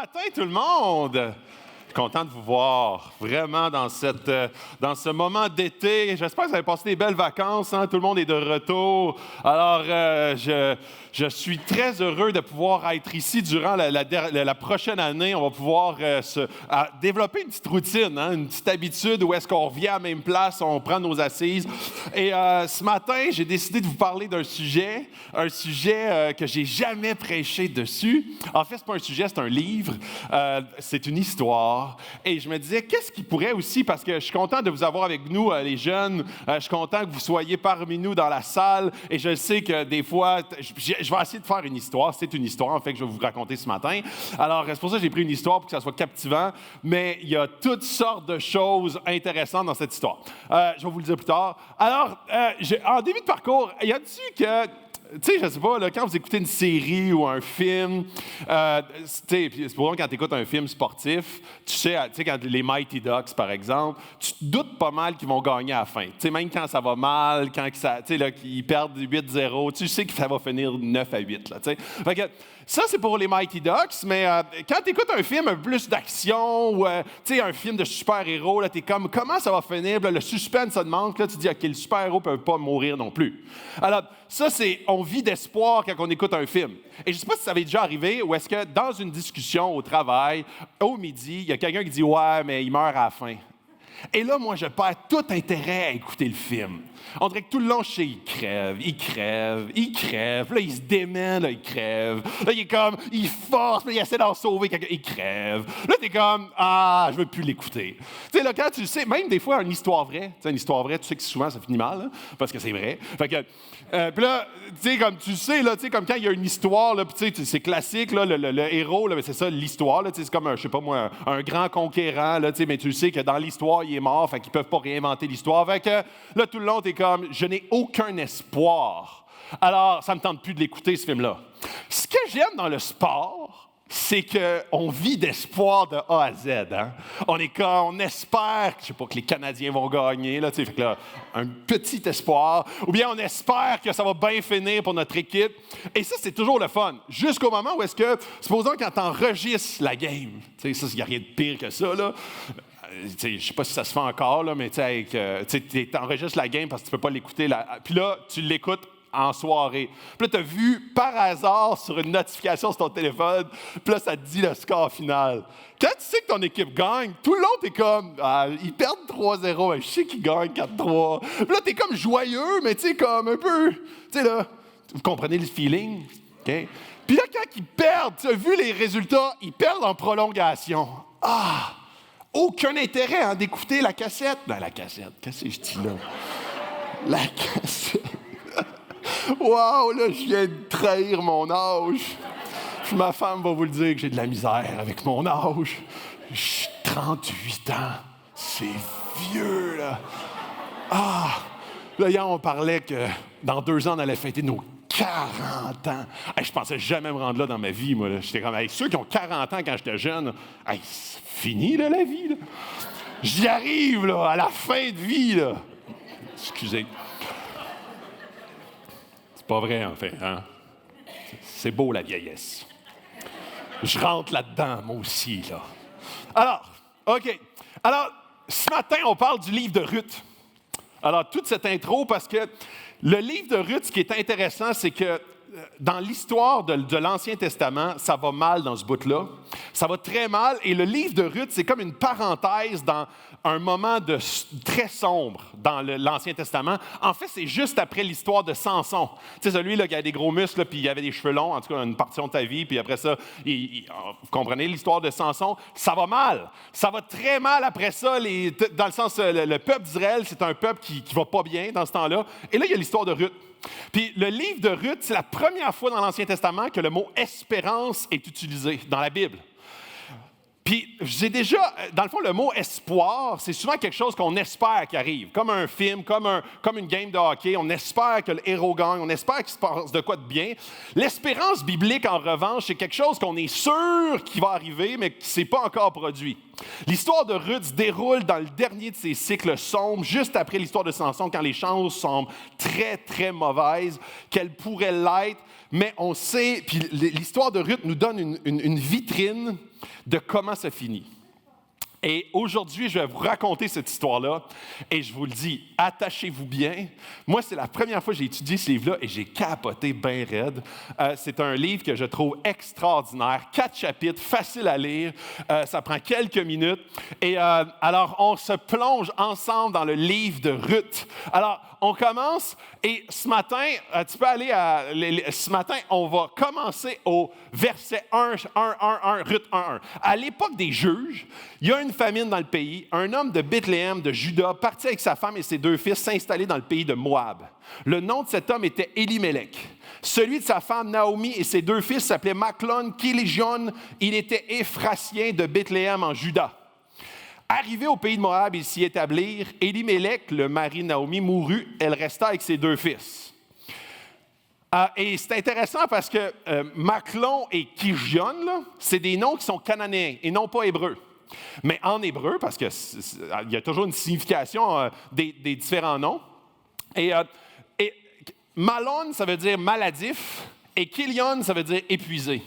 matin, tout le monde! Je suis content de vous voir, vraiment, dans ce moment d'été. J'espère que vous avez passé des belles vacances, hein? Tout le monde est de retour. Alors, je suis très heureux de pouvoir être ici durant la prochaine année. On va pouvoir développer une petite routine, hein? Une petite habitude où est-ce qu'on revient à la même place, on prend nos assises. Et ce matin, j'ai décidé de vous parler d'un sujet que j'ai jamais prêché dessus. En fait, c'est pas un sujet, c'est un livre. C'est une histoire. Et je me disais, qu'est-ce qui pourrait aussi, parce que je suis content de vous avoir avec nous, les jeunes, je suis content que vous soyez parmi nous dans la salle, et je sais que des fois, je vais essayer de faire une histoire, c'est une histoire, en fait, que je vais vous raconter ce matin. Alors, c'est pour ça que j'ai pris une histoire pour que ça soit captivant, mais il y a toutes sortes de choses intéressantes dans cette histoire. Je vais vous le dire plus tard. Alors, en début de parcours, y a-t-il que... Tu sais, je sais pas, là, quand vous écoutez une série ou un film, c'est pour ça quand tu écoutes un film sportif, tu sais, quand les Mighty Ducks, par exemple, tu te doutes pas mal qu'ils vont gagner à la fin. Tu sais, même quand ça va mal, quand qu'ils perdent 8-0, tu sais que ça va finir 9-8. Là, tu sais. Fait que, ça, c'est pour les Mighty Ducks, mais quand tu écoutes un film un peu plus d'action ou un film de super-héros, tu es comme, comment ça va finir? Là, le suspense, ça te manque. Là, tu dis, OK, le super-héros ne peut pas mourir non plus. Alors, ça, on vit d'espoir quand on écoute un film. Et je ne sais pas si ça avait déjà arrivé ou est-ce que dans une discussion au travail, au midi, il y a quelqu'un qui dit, ouais, mais il meurt à la fin. Et là, moi, je perds tout intérêt à écouter le film. On dirait que tout le long, je sais, il crève. Là, il se démène, là, il crève. Là, il est comme, il force, là, il essaie d'en sauver quelqu'un, il crève. Là, t'es comme, je veux plus l'écouter. Tu sais, là, quand tu le sais, même des fois, une histoire vraie, tu sais que souvent, ça finit mal, hein, parce que c'est vrai. Fait que, puis là, tu sais, comme tu sais, là, tu sais, comme quand il y a une histoire, là, tu sais, c'est classique, là, le héros, là, c'est ça, l'histoire, là, tu sais, c'est comme, je sais pas moi, un grand conquérant, là, tu sais, mais tu sais que dans l'histoire, il est mort, fait qu'ils peuvent pas réinventer l'histoire. Fait que, là, tout le long, t'es comme, je n'ai aucun espoir. Alors, ça me tente plus de l'écouter, ce film-là. Ce que j'aime dans le sport, c'est qu'on vit d'espoir de A à Z. Hein? On espère, je sais pas, que les Canadiens vont gagner, là, fait que là, un petit espoir. Ou bien on espère que ça va bien finir pour notre équipe. Et ça, c'est toujours le fun. Jusqu'au moment où est-ce que, supposons quand tu enregistres la game, ça, il n'y a rien de pire que ça, là. Je ne sais pas si ça se fait encore, là, mais tu enregistres la game parce que tu ne peux pas l'écouter. Puis là, tu l'écoutes en soirée. Puis là, tu as vu par hasard sur une notification sur ton téléphone, puis là, ça te dit le score final. Quand tu sais que ton équipe gagne, tout le long, tu es comme, ils perdent 3-0, je sais qu'ils gagnent 4-3. Puis là, tu es comme joyeux, mais tu sais, comme un peu, tu sais, là, vous comprenez le feeling? OK? Puis là, quand ils perdent, tu as vu les résultats, ils perdent en prolongation. Aucun intérêt hein, d'écouter la cassette. La cassette, qu'est-ce que je dis là? La cassette. Wow, là, je viens de trahir mon âge. Ma femme va vous le dire que j'ai de la misère avec mon âge. J'ai 38 ans. C'est vieux, là. Là, hier, on parlait que dans 2 ans, on allait fêter nos 40 ans. Hey, je pensais jamais me rendre là dans ma vie, moi. Là. J'étais comme, ceux qui ont 40 ans quand j'étais jeune, c'est fini, là, la vie. Là. J'y arrive, là, à la fin de vie, là. Excusez. C'est pas vrai, en fait. Hein? C'est beau, la vieillesse. Je rentre là-dedans, moi aussi, là. Alors, OK. Alors, ce matin, on parle du livre de Ruth. Alors, toute cette intro, parce que le livre de Ruth, ce qui est intéressant, c'est que dans l'histoire de l'Ancien Testament, ça va mal dans ce bout-là. Ça va très mal. Et le livre de Ruth, c'est comme une parenthèse dans un moment très sombre dans l'Ancien Testament. En fait, c'est juste après l'histoire de Samson. Tu sais, celui là, qui avait des gros muscles, puis il avait des cheveux longs, en tout cas, une partie de ta vie. Puis après ça, vous comprenez l'histoire de Samson? Ça va mal. Ça va très mal après ça. Dans le sens, le peuple d'Israël, c'est un peuple qui va pas bien dans ce temps-là. Et là, il y a l'histoire de Ruth. Puis le livre de Ruth, c'est la première fois dans l'Ancien Testament que le mot « espérance » est utilisé dans la Bible. Puis j'ai déjà, dans le fond, le mot « espoir », c'est souvent quelque chose qu'on espère qu'il arrive. Comme un film, comme une game de hockey, on espère que le héros gagne, on espère qu'il se passe de quoi de bien. L'espérance biblique, en revanche, c'est quelque chose qu'on est sûr qui va arriver, mais qui ne s'est pas encore produit. L'histoire de Ruth se déroule dans le dernier de ses cycles sombres, juste après l'histoire de Samson, quand les chances semblent très, très mauvaises, qu'elles pourraient l'être. Mais on sait, puis l'histoire de Ruth nous donne une vitrine de comment ça finit. Et aujourd'hui, je vais vous raconter cette histoire-là et je vous le dis, attachez-vous bien. Moi, c'est la première fois que j'ai étudié ce livre-là et j'ai capoté bien raide. C'est un livre que je trouve extraordinaire, 4 chapitres, facile à lire, ça prend quelques minutes. Et alors, on se plonge ensemble dans le livre de Ruth. Alors, on commence et ce matin, tu peux aller ce matin, on va commencer au verset 1, Ruth 1. À l'époque des juges, il y a une famine dans le pays. Un homme de Bethléem, de Juda, parti avec sa femme et ses 2 fils s'installer dans le pays de Moab. Le nom de cet homme était Élimélec. Celui de sa femme Naomi et ses 2 fils s'appelaient Machlon, Kilijon. Il était Éphrasien de Bethléem en Juda. Arrivé au pays de Moab, ils s'y établirent. Élimélec, le mari de Naomi, mourut. Elle resta avec ses 2 fils. Et c'est intéressant parce que Machlon et Kilijon, là, c'est des noms qui sont cananéens et non pas hébreux. Mais en hébreu, parce qu'il y a toujours une signification des différents noms. Et Malon, ça veut dire maladif, et Kilion, ça veut dire épuisé.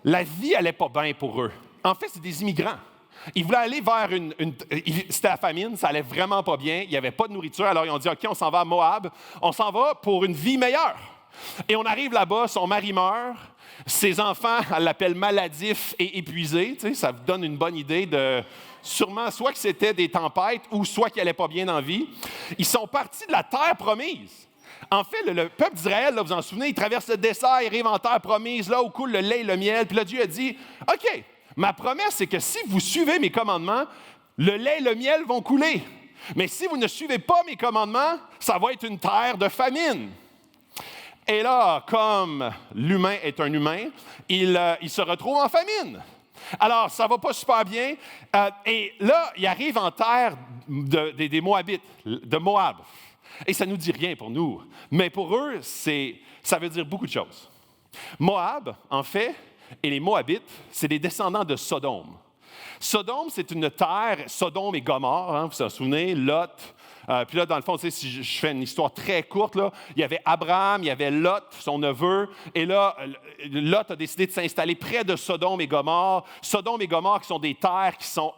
La vie n'allait pas bien pour eux. En fait, c'est des immigrants. Ils voulaient aller vers c'était la famine, ça allait vraiment pas bien, il n'y avait pas de nourriture, alors ils ont dit, OK, on s'en va à Moab, on s'en va pour une vie meilleure. Et on arrive là-bas, son mari meurt, ses enfants, elle l'appelle maladif et épuisé, tu sais, ça vous donne une bonne idée de sûrement soit que c'était des tempêtes ou soit qu'il n'allait pas bien dans la vie. Ils sont partis de la terre promise. En fait, le peuple d'Israël, là, vous en souvenez, il traverse le désert, il arrive en terre promise, là où coule le lait et le miel, puis là, Dieu a dit, OK, ma promesse, c'est que si vous suivez mes commandements, le lait et le miel vont couler. Mais si vous ne suivez pas mes commandements, ça va être une terre de famine. Et là, comme l'humain est un humain, il se retrouve en famine. Alors, ça ne va pas super bien. Et là, il arrive en terre des Moabites, de Moab. Et ça ne nous dit rien pour nous. Mais pour eux, ça veut dire beaucoup de choses. Moab, en fait, et les Moabites, c'est des descendants de Sodome. Sodome, c'est une terre, Sodome et Gomorrhe, hein, vous vous souvenez, Lot. Puis là, dans le fond, tu sais, si je fais une histoire très courte, là, il y avait Abraham, il y avait Lot, son neveu, et là, Lot a décidé de s'installer près de Sodome et Gomorrhe. Sodome et Gomorrhe qui sont des terres qui sont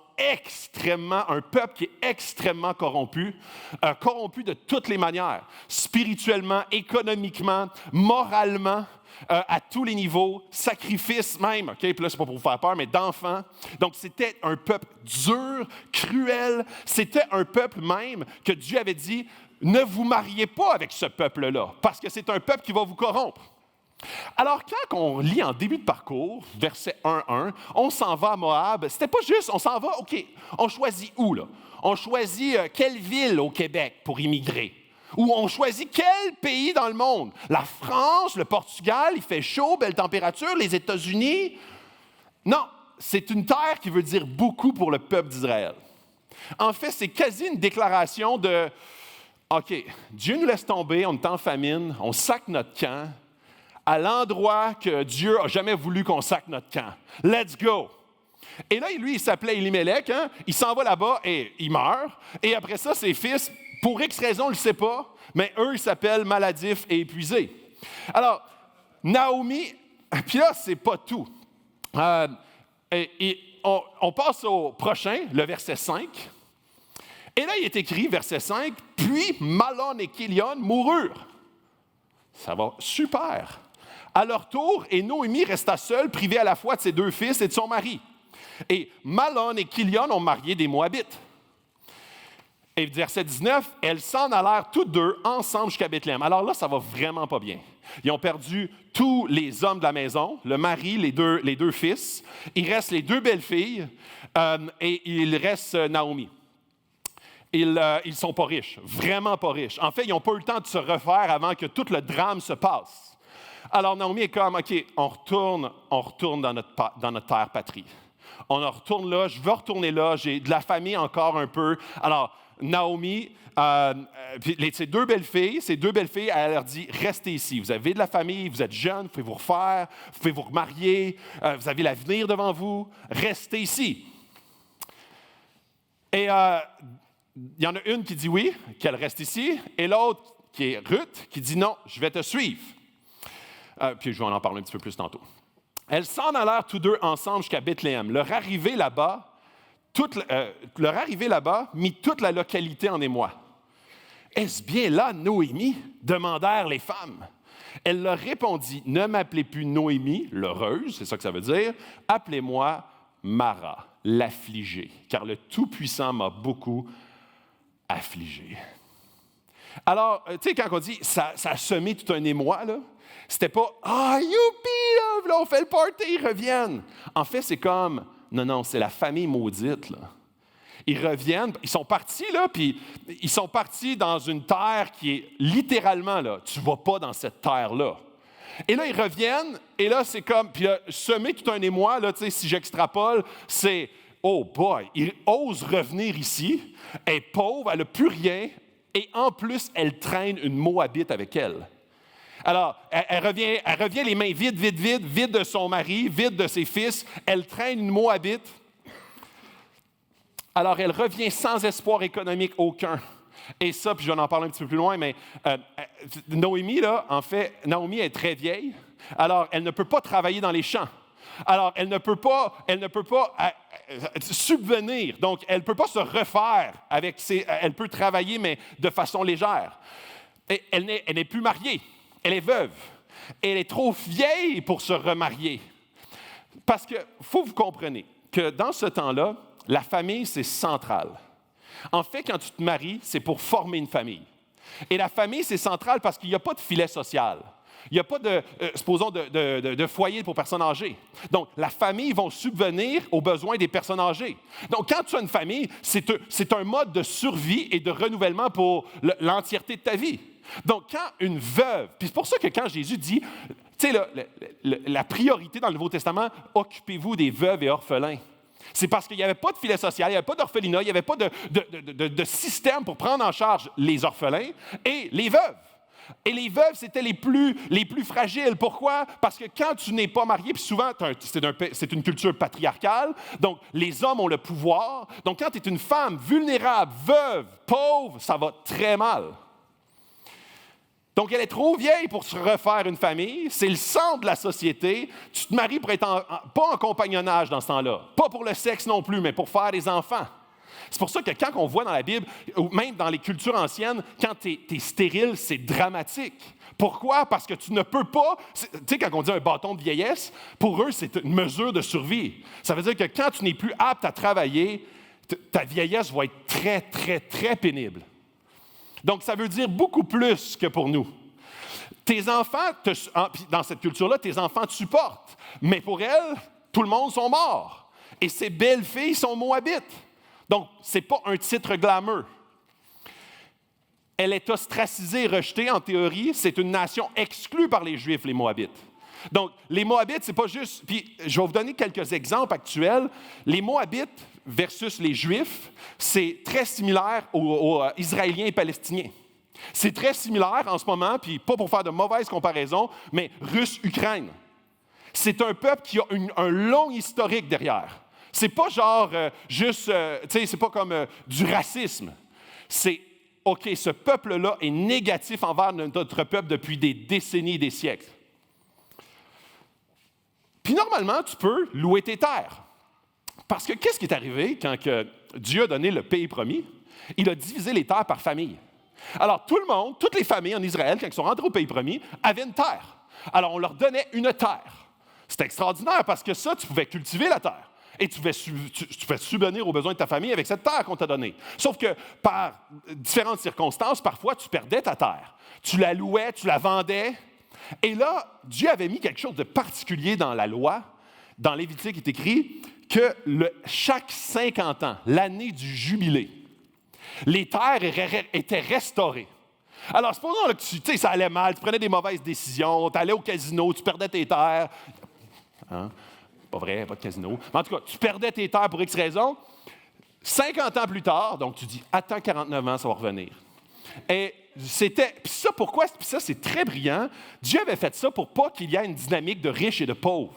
un peuple qui est extrêmement corrompu, corrompu de toutes les manières, spirituellement, économiquement, moralement, à tous les niveaux, sacrifice même, OK, puis là, c'est pas pour vous faire peur, mais d'enfants. Donc, c'était un peuple dur, cruel, c'était un peuple même que Dieu avait dit, ne vous mariez pas avec ce peuple-là, parce que c'est un peuple qui va vous corrompre. Alors, quand on lit en début de parcours, verset 1.1, on s'en va à Moab, c'était pas juste, on s'en va, OK, on choisit où, là? On choisit quelle ville au Québec pour immigrer? Ou on choisit quel pays dans le monde? La France, le Portugal, il fait chaud, belle température, les États-Unis? Non, c'est une terre qui veut dire beaucoup pour le peuple d'Israël. En fait, c'est quasi une déclaration de OK, Dieu nous laisse tomber, on est en famine, on sac notre camp à l'endroit que Dieu n'a jamais voulu qu'on sac notre camp. Let's go! Et là, lui, il s'appelait Élimélec, hein? Il s'en va là-bas et il meurt. Et après ça, ses fils, pour X raison, on ne le sait pas, mais eux, ils s'appellent maladifs et épuisés. Alors, Naomi, puis là, c'est pas tout. On passe au prochain, le verset 5. Et là, il est écrit, verset 5, « Puis Malon et Kilion moururent. » Ça va super. À leur tour, et Noémie resta seule, privée à la fois de ses 2 fils et de son mari. Et Malon et Kilion ont marié des Moabites. Et verset 19, elles s'en allèrent toutes 2 ensemble jusqu'à Bethléem. Alors là, ça va vraiment pas bien. Ils ont perdu tous les hommes de la maison, le mari, les deux fils. Il reste les 2 belles-filles et il reste Naomi. Ils ne sont pas riches, vraiment pas riches. En fait, ils n'ont pas eu le temps de se refaire avant que tout le drame se passe. Alors Naomi est comme, OK, on retourne dans notre terre patrie. On en retourne là, je veux retourner là, j'ai de la famille encore un peu. Alors, Naomi, ses 2 belles-filles, elle leur dit, restez ici. Vous avez de la famille, vous êtes jeunes, vous pouvez vous refaire, vous pouvez vous remarier, vous avez l'avenir devant vous, restez ici. Et il y en a une qui dit oui, qu'elle reste ici, et l'autre, qui est Ruth, qui dit non, je vais te suivre. Puis je vais en parler un petit peu plus tantôt. Elles s'en allèrent tous deux ensemble jusqu'à Bethléem. Leur arrivée là-bas mit toute la localité en émoi. « Est-ce bien là, Noémie? » demandèrent les femmes. Elle leur répondit, « Ne m'appelez plus Noémie, l'heureuse, c'est ça que ça veut dire, appelez-moi Mara, l'affligée, car le Tout-Puissant m'a beaucoup affligée. » Alors, tu sais, quand on dit ça a semé tout un émoi, là, c'était pas « Ah, youpi, là, on fait le party, ils reviennent. » En fait, c'est comme « Non, c'est la famille maudite, là. » Ils reviennent, ils sont partis, là, puis ils sont partis dans une terre qui est littéralement, là, tu ne vas pas dans cette terre-là. Et là, ils reviennent, et là, c'est comme, puis là, semer tout un émoi, là, tu sais, si j'extrapole, c'est, oh boy, il ose revenir ici, elle est pauvre, elle n'a plus rien, et en plus, elle traîne une Moabite avec elle. Alors, elle revient les mains vides de son mari, vides de ses fils, elle traîne une Moabite. Alors, elle revient sans espoir économique aucun. Et ça, puis je vais en parler un petit peu plus loin, mais Noémie, là, en fait, Naomi est très vieille. Alors, elle ne peut pas travailler dans les champs. Alors, elle ne peut pas subvenir. Donc, elle ne peut pas se refaire avec elle peut travailler, mais de façon légère. Et elle n'est plus mariée. Elle est veuve. Elle est trop vieille pour se remarier. Parce que, faut que vous compreniez que dans ce temps-là, la famille, c'est central. En fait, quand tu te maries, c'est pour former une famille. Et la famille, c'est central parce qu'il n'y a pas de filet social. Il n'y a pas de foyer pour personnes âgées. Donc, la famille va subvenir aux besoins des personnes âgées. Donc, quand tu as une famille, c'est un mode de survie et de renouvellement pour l'entièreté de ta vie. Donc, quand une veuve, puis c'est pour ça que quand Jésus dit, tu sais, la priorité dans le Nouveau Testament, occupez-vous des veuves et orphelins. C'est parce qu'il n'y avait pas de filet social, il n'y avait pas d'orphelinat, il n'y avait pas de système pour prendre en charge les orphelins et les veuves. Et les veuves, c'était les plus fragiles. Pourquoi? Parce que quand tu n'es pas marié, puis souvent, c'est une culture patriarcale, donc les hommes ont le pouvoir. Donc quand tu es une femme vulnérable, veuve, pauvre, ça va très mal. Donc, elle est trop vieille pour se refaire une famille. C'est le centre de la société. Tu te maries pour être pas en compagnonnage dans ce temps-là. Pas pour le sexe non plus, mais pour faire des enfants. C'est pour ça que quand on voit dans la Bible, ou même dans les cultures anciennes, quand tu es stérile, c'est dramatique. Pourquoi? Parce que tu ne peux pas... Tu sais, quand on dit un bâton de vieillesse, pour eux, c'est une mesure de survie. Ça veut dire que quand tu n'es plus apte à travailler, ta vieillesse va être très, très, très pénible. Donc, ça veut dire beaucoup plus que pour nous. Tes enfants, dans cette culture-là, tes enfants te supportent. Mais pour elles, tout le monde sont morts. Et ces belles filles sont moabites. Donc, ce n'est pas un titre glamour. Elle est ostracisée et rejetée, en théorie. C'est une nation exclue par les Juifs, les Moabites. Donc, les Moabites, c'est pas juste... Puis, je vais vous donner quelques exemples actuels. Les Moabites versus les Juifs, c'est très similaire aux Israéliens et Palestiniens. C'est très similaire en ce moment, puis pas pour faire de mauvaises comparaisons, mais Russe-Ukraine. C'est un peuple qui a un long historique derrière. C'est pas genre juste, tu sais, c'est pas comme du racisme. C'est, OK, ce peuple-là est négatif envers notre peuple depuis des décennies et des siècles. Puis normalement, tu peux louer tes terres. Parce que qu'est-ce qui est arrivé quand que Dieu a donné le pays promis? Il a divisé les terres par famille. Alors tout le monde, toutes les familles en Israël, quand ils sont rentrés au pays promis, avaient une terre. Alors on leur donnait une terre. C'était extraordinaire parce que ça, tu pouvais cultiver la terre. Et tu pouvais subvenir aux besoins de ta famille avec cette terre qu'on t'a donnée. Sauf que par différentes circonstances, parfois, tu perdais ta terre. Tu la louais, tu la vendais. Et là, Dieu avait mis quelque chose de particulier dans la loi. Dans Lévitique, il est écrit que chaque 50 ans, l'année du jubilé, les terres étaient restaurées. Alors, supposons là, que tu sais, ça allait mal, tu prenais des mauvaises décisions, tu allais au casino, tu perdais tes terres. Hein? Pas vrai, pas de casino. Mais en tout cas, tu perdais tes terres pour X raison. 50 ans plus tard, donc tu dis, attends 49 ans, ça va revenir. Et c'était, puis ça, pourquoi? Puis ça, c'est très brillant. Dieu avait fait ça pour pas qu'il y ait une dynamique de riches et de pauvres.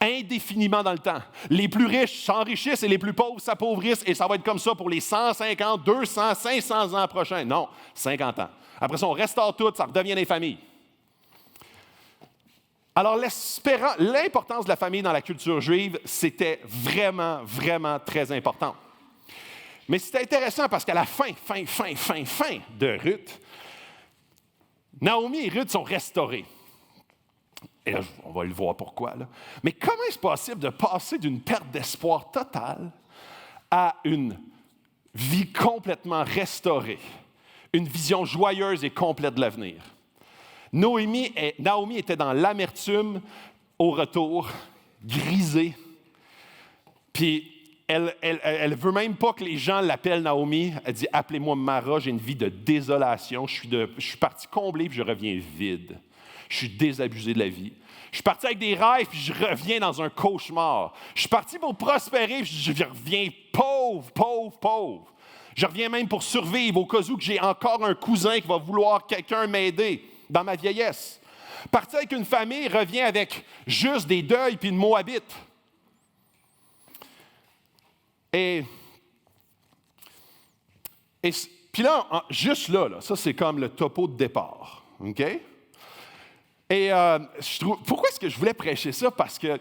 Indéfiniment dans le temps. Les plus riches s'enrichissent et les plus pauvres s'appauvrissent et ça va être comme ça pour les 150, 200, 500 ans prochains. Non, 50 ans. Après ça, on restaure tout, ça redevient des familles. Alors, l'importance de la famille dans la culture juive, c'était vraiment, vraiment très important. Mais c'est intéressant parce qu'à la fin de Ruth, Naomi et Ruth sont restaurées. Et là, on va le voir pourquoi. Là. Mais comment est-ce possible de passer d'une perte d'espoir totale à une vie complètement restaurée, une vision joyeuse et complète de l'avenir? Naomi était dans l'amertume au retour, grisée, puis elle ne veut même pas que les gens l'appellent Naomi. Elle dit « Appelez-moi Mara, j'ai une vie de désolation, je suis partie comblée puis je reviens vide. Je suis désabusé de la vie. Je suis parti avec des rêves puis je reviens dans un cauchemar. Je suis parti pour prospérer puis je reviens pauvre. Je reviens même pour survivre au cas où que j'ai encore un cousin qui va vouloir quelqu'un m'aider dans ma vieillesse. Parti avec une famille, revient avec juste des deuils puis une moabite. Et puis là, juste là, ça c'est comme le topo de départ. OK? Et pourquoi est-ce que je voulais prêcher ça? Parce que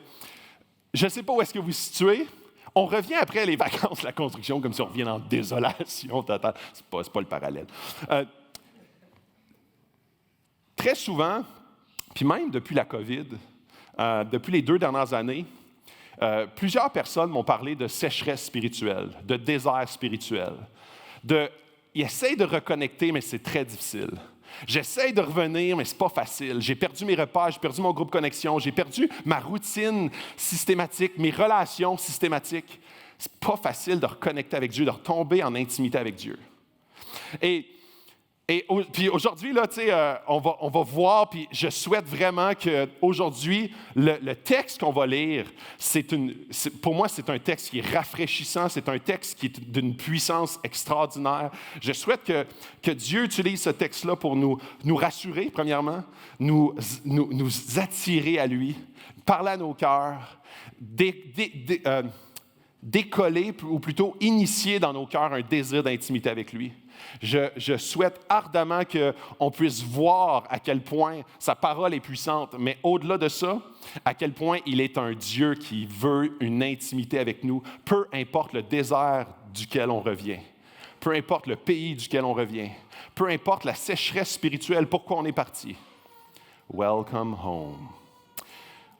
je ne sais pas où est-ce que vous vous situez. On revient après les vacances de la construction, comme si on revient en désolation totale. C'est pas le parallèle. Très souvent, puis même depuis la COVID, depuis les 2 dernières années, plusieurs personnes m'ont parlé de sécheresse spirituelle, de désert spirituel. Ils essayent de reconnecter, mais c'est très difficile. J'essaie de revenir, mais ce n'est pas facile. J'ai perdu mes repères, j'ai perdu mon groupe connexion, j'ai perdu ma routine systématique, mes relations systématiques. Ce n'est pas facile de reconnecter avec Dieu, de retomber en intimité avec Dieu. Puis aujourd'hui, là, on va voir, puis je souhaite vraiment qu'aujourd'hui, le texte qu'on va lire, pour moi, c'est un texte qui est rafraîchissant, c'est un texte qui est d'une puissance extraordinaire. Je souhaite que Dieu utilise ce texte-là pour nous rassurer, premièrement, nous attirer à lui, parler à nos cœurs, décoller, ou plutôt initier dans nos cœurs un désir d'intimité avec lui. Je souhaite ardemment qu'on puisse voir à quel point sa parole est puissante, mais au-delà de ça, à quel point il est un Dieu qui veut une intimité avec nous, peu importe le désert duquel on revient, peu importe le pays duquel on revient, peu importe la sécheresse spirituelle, pourquoi on est parti. Welcome home.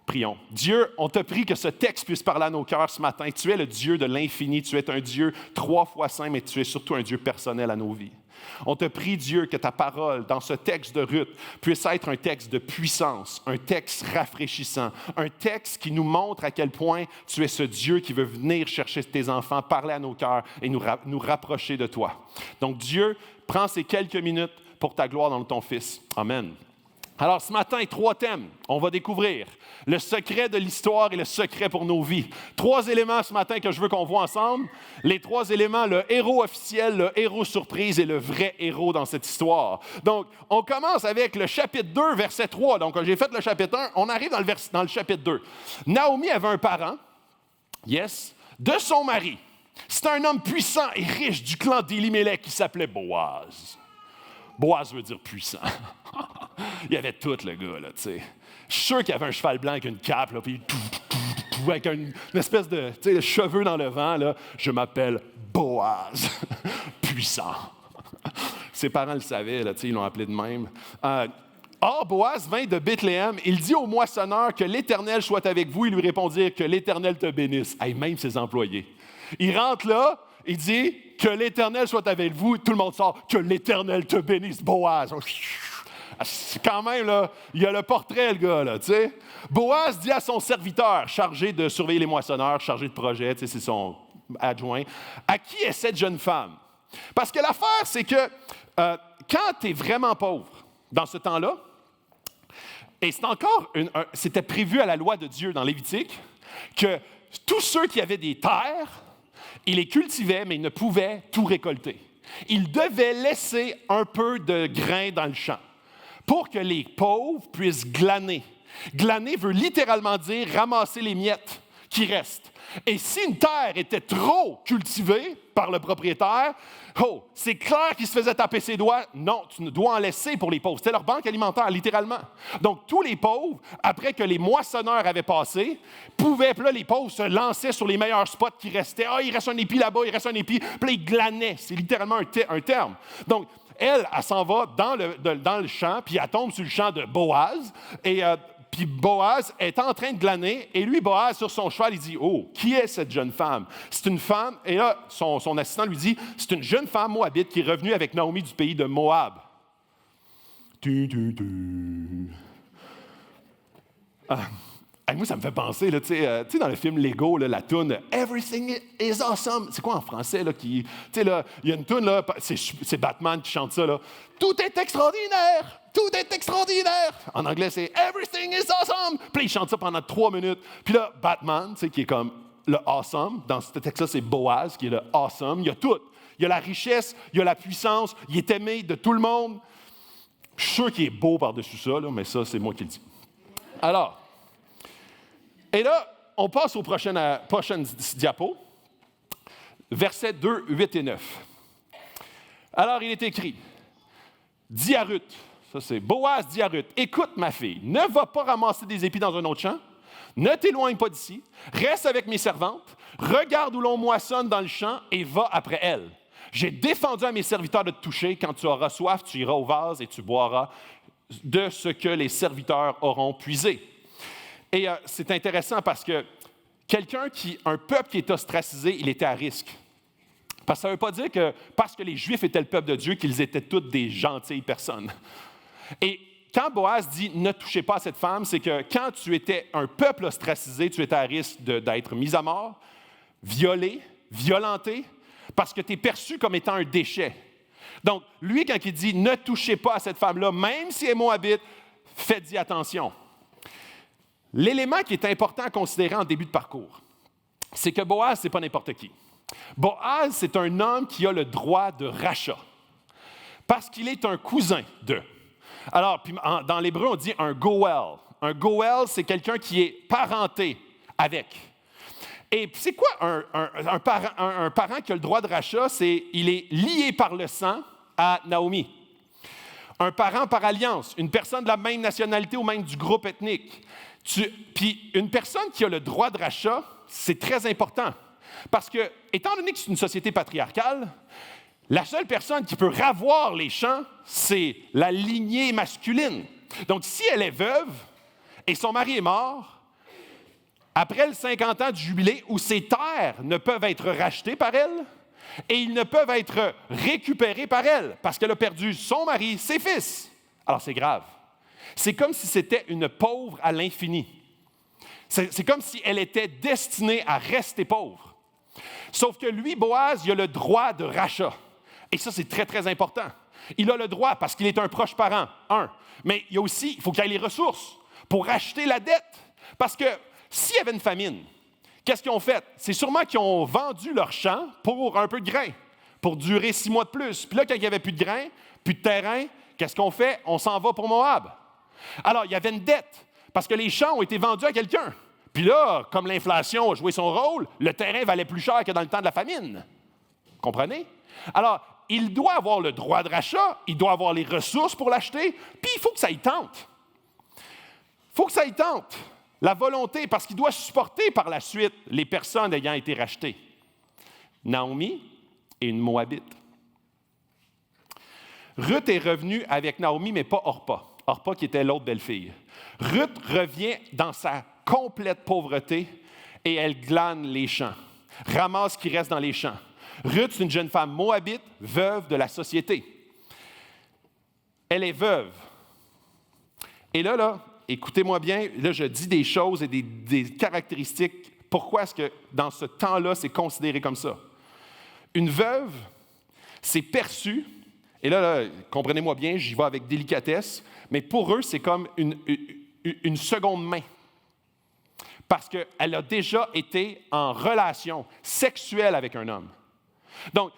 Prions. Dieu, on te prie que ce texte puisse parler à nos cœurs ce matin. Tu es le Dieu de l'infini, tu es un Dieu 3 fois saint, mais tu es surtout un Dieu personnel à nos vies. On te prie, Dieu, que ta parole, dans ce texte de Ruth, puisse être un texte de puissance, un texte rafraîchissant, un texte qui nous montre à quel point tu es ce Dieu qui veut venir chercher tes enfants, parler à nos cœurs et nous rapprocher de toi. Donc, Dieu, prends ces quelques minutes pour ta gloire dans ton Fils. Amen. Alors, ce matin, 3 thèmes. On va découvrir le secret de l'histoire et le secret pour nos vies. 3 éléments ce matin que je veux qu'on voit ensemble. Les 3 éléments, le héros officiel, le héros surprise et le vrai héros dans cette histoire. Donc, on commence avec le chapitre 2, verset 3. Donc, j'ai fait le chapitre 1. On arrive dans le chapitre 2. Naomi avait un parent, de son mari. C'était un homme puissant et riche du clan d'Élimélec qui s'appelait Boaz. Boaz veut dire puissant. Il y avait tout, le gars, là, tu sais. Je suis sûr qu'il y avait un cheval blanc avec une cape, là, puis avec une espèce de cheveux dans le vent, là. Je m'appelle Boaz. Puissant. Ses parents le savaient, là, tu sais, ils l'ont appelé de même. Or, Boaz vint de Bethléem. Il dit au moissonneur que l'Éternel soit avec vous. Ils lui répondirent que l'Éternel te bénisse. Hey, même ses employés. Il rentre là, il dit que l'Éternel soit avec vous. Tout le monde sort, que l'Éternel te bénisse, Boaz. C'est quand même, là, il y a le portrait, le gars, là, tu sais. Boaz dit à son serviteur, chargé de surveiller les moissonneurs, chargé de projet, tu sais, c'est son adjoint, à qui est cette jeune femme? Parce que l'affaire, c'est que quand tu es vraiment pauvre, dans ce temps-là, et c'était prévu à la loi de Dieu dans Lévitique, que tous ceux qui avaient des terres, ils les cultivaient, mais ils ne pouvaient tout récolter. Ils devaient laisser un peu de grain dans le champ pour que les pauvres puissent glaner. Glaner veut littéralement dire ramasser les miettes qui reste. Et si une terre était trop cultivée par le propriétaire, c'est clair qu'il se faisait taper ses doigts. Non, tu ne dois en laisser pour les pauvres. C'était leur banque alimentaire, littéralement. Donc, tous les pauvres, après que les moissonneurs avaient passé, pouvaient, puis là, les pauvres se lançaient sur les meilleurs spots qui restaient. Il reste un épi là-bas, il reste un épi. Puis là, ils glanaient. C'est littéralement un terme. Donc, elle s'en va dans le champ, puis elle tombe sur le champ de Boaz. Et puis Boaz est en train de glaner, et lui, Boaz, sur son cheval, il dit, « Oh, qui est cette jeune femme? » C'est une femme, et là, son assistant lui dit, « C'est une jeune femme moabite qui est revenue avec Naomi du pays de Moab. » Moi, ça me fait penser, là, tu sais, dans le film Lego, là, la toune « Everything is awesome ». C'est quoi en français? Là, il y a une toune, là, c'est Batman qui chante ça. Là. « Tout est extraordinaire! Tout est extraordinaire! » En anglais, c'est « Everything is awesome ». Puis il chante ça pendant 3 minutes. Puis là, Batman, qui est comme le awesome, dans ce texte-là, c'est Boaz qui est le awesome. Il y a tout. Il y a la richesse, il y a la puissance, il est aimé de tout le monde. Je suis sûr qu'il est beau par-dessus ça, là, mais ça, c'est moi qui le dis. Alors, et là, on passe aux prochaines diapos. Versets 2, 8 et 9. Alors, il est écrit, dit à Ruth, ça c'est Boaz dit à Ruth, « Écoute, ma fille, ne va pas ramasser des épis dans un autre champ, ne t'éloigne pas d'ici, reste avec mes servantes, regarde où l'on moissonne dans le champ et va après elles. J'ai défendu à mes serviteurs de te toucher, quand tu auras soif, tu iras au vase et tu boiras de ce que les serviteurs auront puisé. » Et c'est intéressant parce que un peuple qui est ostracisé, il était à risque. Parce que ça ne veut pas dire que parce que les Juifs étaient le peuple de Dieu, qu'ils étaient toutes des gentilles personnes. Et quand Boaz dit « ne touchez pas à cette femme », c'est que quand tu étais un peuple ostracisé, tu étais à risque d'être mis à mort, violé, violenté, parce que tu es perçu comme étant un déchet. Donc, lui, quand il dit « ne touchez pas à cette femme-là », même si elle est moabite, faites-y attention. L'élément qui est important à considérer en début de parcours, c'est que Boaz, ce n'est pas n'importe qui. Boaz, c'est un homme qui a le droit de rachat, parce qu'il est un cousin d'eux. Alors, puis dans l'hébreu, on dit un goël. Un goël, c'est quelqu'un qui est parenté avec. Et c'est quoi un parent qui a le droit de rachat? Il est lié par le sang à Naomi. Un parent par alliance, une personne de la même nationalité ou même du groupe ethnique. Puis une personne qui a le droit de rachat, c'est très important. Parce que, étant donné que c'est une société patriarcale, la seule personne qui peut ravoir les champs, c'est la lignée masculine. Donc, si elle est veuve et son mari est mort, après le 50 ans du jubilé, où ses terres ne peuvent être rachetées par elle, et ils ne peuvent être récupérés par elle, parce qu'elle a perdu son mari, ses fils. Alors, c'est grave. C'est comme si c'était une pauvre à l'infini. C'est comme si elle était destinée à rester pauvre. Sauf que lui, Boaz, il a le droit de rachat. Et ça, c'est très, très important. Il a le droit parce qu'il est un proche parent, mais il faut qu'il ait les ressources pour racheter la dette. Parce que s'il y avait une famine, qu'est-ce qu'ils ont fait? C'est sûrement qu'ils ont vendu leur champ pour un peu de grain, pour durer 6 mois de plus. Puis là, quand il n'y avait plus de grain, plus de terrain, qu'est-ce qu'on fait? On s'en va pour Moab. Alors, il y avait une dette, parce que les champs ont été vendus à quelqu'un. Puis là, comme l'inflation a joué son rôle, le terrain valait plus cher que dans le temps de la famine. Comprenez? Alors, il doit avoir le droit de rachat, il doit avoir les ressources pour l'acheter, puis il faut que ça y tente. Il faut que ça y tente. La volonté, parce qu'il doit supporter par la suite les personnes ayant été rachetées. Naomi et une Moabite. Ruth est revenue avec Naomi, mais pas Orpa. Orpa qui était l'autre belle-fille. Ruth revient dans sa complète pauvreté et elle glane les champs, ramasse ce qui reste dans les champs. Ruth, c'est une jeune femme moabite, veuve de la société. Elle est veuve. Et là, écoutez-moi bien, là, je dis des choses et des caractéristiques. Pourquoi est-ce que dans ce temps-là, c'est considéré comme ça? Une veuve, c'est perçu, et là, comprenez-moi bien, j'y vais avec délicatesse, mais pour eux, c'est comme une seconde main. Parce qu'elle a déjà été en relation sexuelle avec un homme. Donc,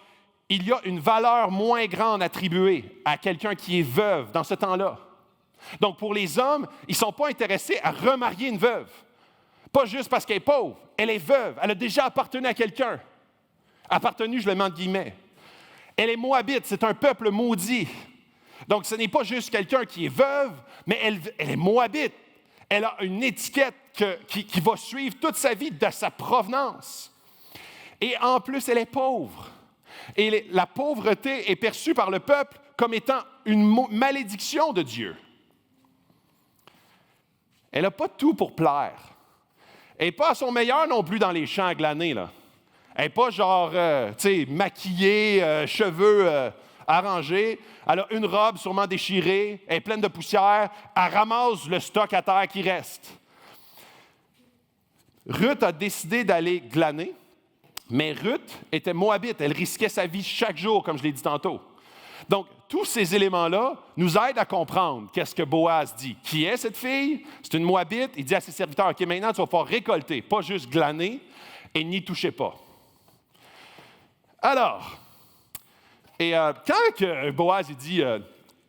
il y a une valeur moins grande attribuée à quelqu'un qui est veuve dans ce temps-là. Donc, pour les hommes, ils ne sont pas intéressés à remarier une veuve. Pas juste parce qu'elle est pauvre, elle est veuve, elle a déjà appartenu à quelqu'un. Appartenu, je le mets entre guillemets. Elle est moabite, c'est un peuple maudit. Donc, ce n'est pas juste quelqu'un qui est veuve, mais elle est moabite. Elle a une étiquette qui va suivre toute sa vie de sa provenance. Et en plus, elle est pauvre. Et la pauvreté est perçue par le peuple comme étant une malédiction de Dieu. Elle n'a pas tout pour plaire. Elle n'est pas à son meilleur non plus dans les champs à glaner, là. Elle n'est pas genre, maquillée, cheveux arrangés. Elle a une robe sûrement déchirée, elle est pleine de poussière. Elle ramasse le stock à terre qui reste. Ruth a décidé d'aller glaner, mais Ruth était moabite. Elle risquait sa vie chaque jour, comme je l'ai dit tantôt. Donc, tous ces éléments-là nous aident à comprendre qu'est-ce que Boaz dit. Qui est cette fille? C'est une moabite. Il dit à ses serviteurs, OK, maintenant, tu vas pouvoir récolter, pas juste glaner, et n'y touchez pas. Alors, quand Boaz il dit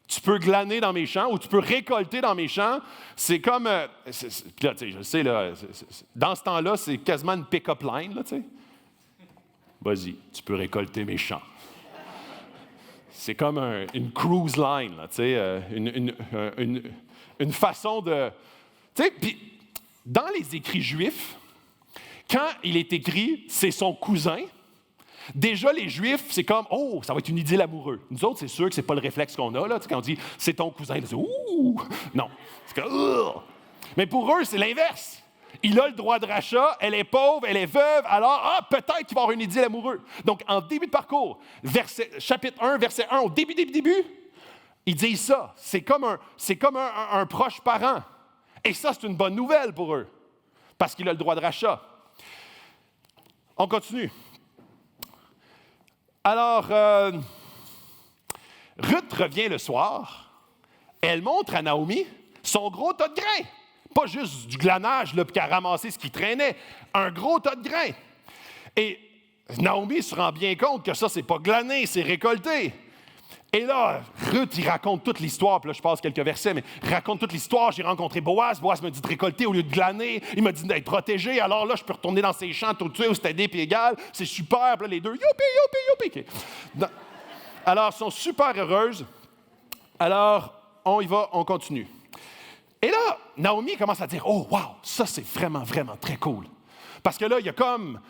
tu peux glaner dans mes champs ou tu peux récolter dans mes champs, c'est comme. Là, je sais, là, dans ce temps-là, c'est quasiment une pick-up line. Là, vas-y, tu peux récolter mes champs. C'est comme une cruise line, là, une façon de. Puis, dans les écrits juifs, quand il est écrit c'est son cousin, déjà, les Juifs, c'est comme, oh, ça va être une idylle amoureuse. Nous autres, c'est sûr que ce n'est pas le réflexe qu'on a, là, quand on dit, c'est ton cousin, c'est ouh! Non. C'est comme, ugh! Mais pour eux, c'est l'inverse. Il a le droit de rachat, elle est pauvre, elle est veuve, alors, peut-être qu'il va avoir une idylle amoureuse. Donc, en début de parcours, chapitre 1, verset 1, au début, ils disent ça. C'est comme un proche parent. Et ça, c'est une bonne nouvelle pour eux, parce qu'il a le droit de rachat. On continue. Alors, Ruth revient le soir, elle montre à Naomi son gros tas de grains. Pas juste du glanage, là, puis qu'elle a ramassé ce qui traînait, un gros tas de grains. Et Naomi se rend bien compte que ça, c'est pas glané, c'est récolté. Et là, Ruth, il raconte toute l'histoire, puis là, je passe quelques versets, mais il raconte toute l'histoire. J'ai rencontré Boaz, Boaz me dit de récolter au lieu de glaner, il m'a dit d'être protégé, alors là, je peux retourner dans ses champs tout de suite, où c'était des pieds égal, c'est super, puis là, les deux, youpi. Okay. Alors, elles sont super heureuses. Alors, on y va, on continue. Et là, Naomi commence à dire, oh, wow, ça, c'est vraiment, vraiment très cool. Parce que là, il y a comme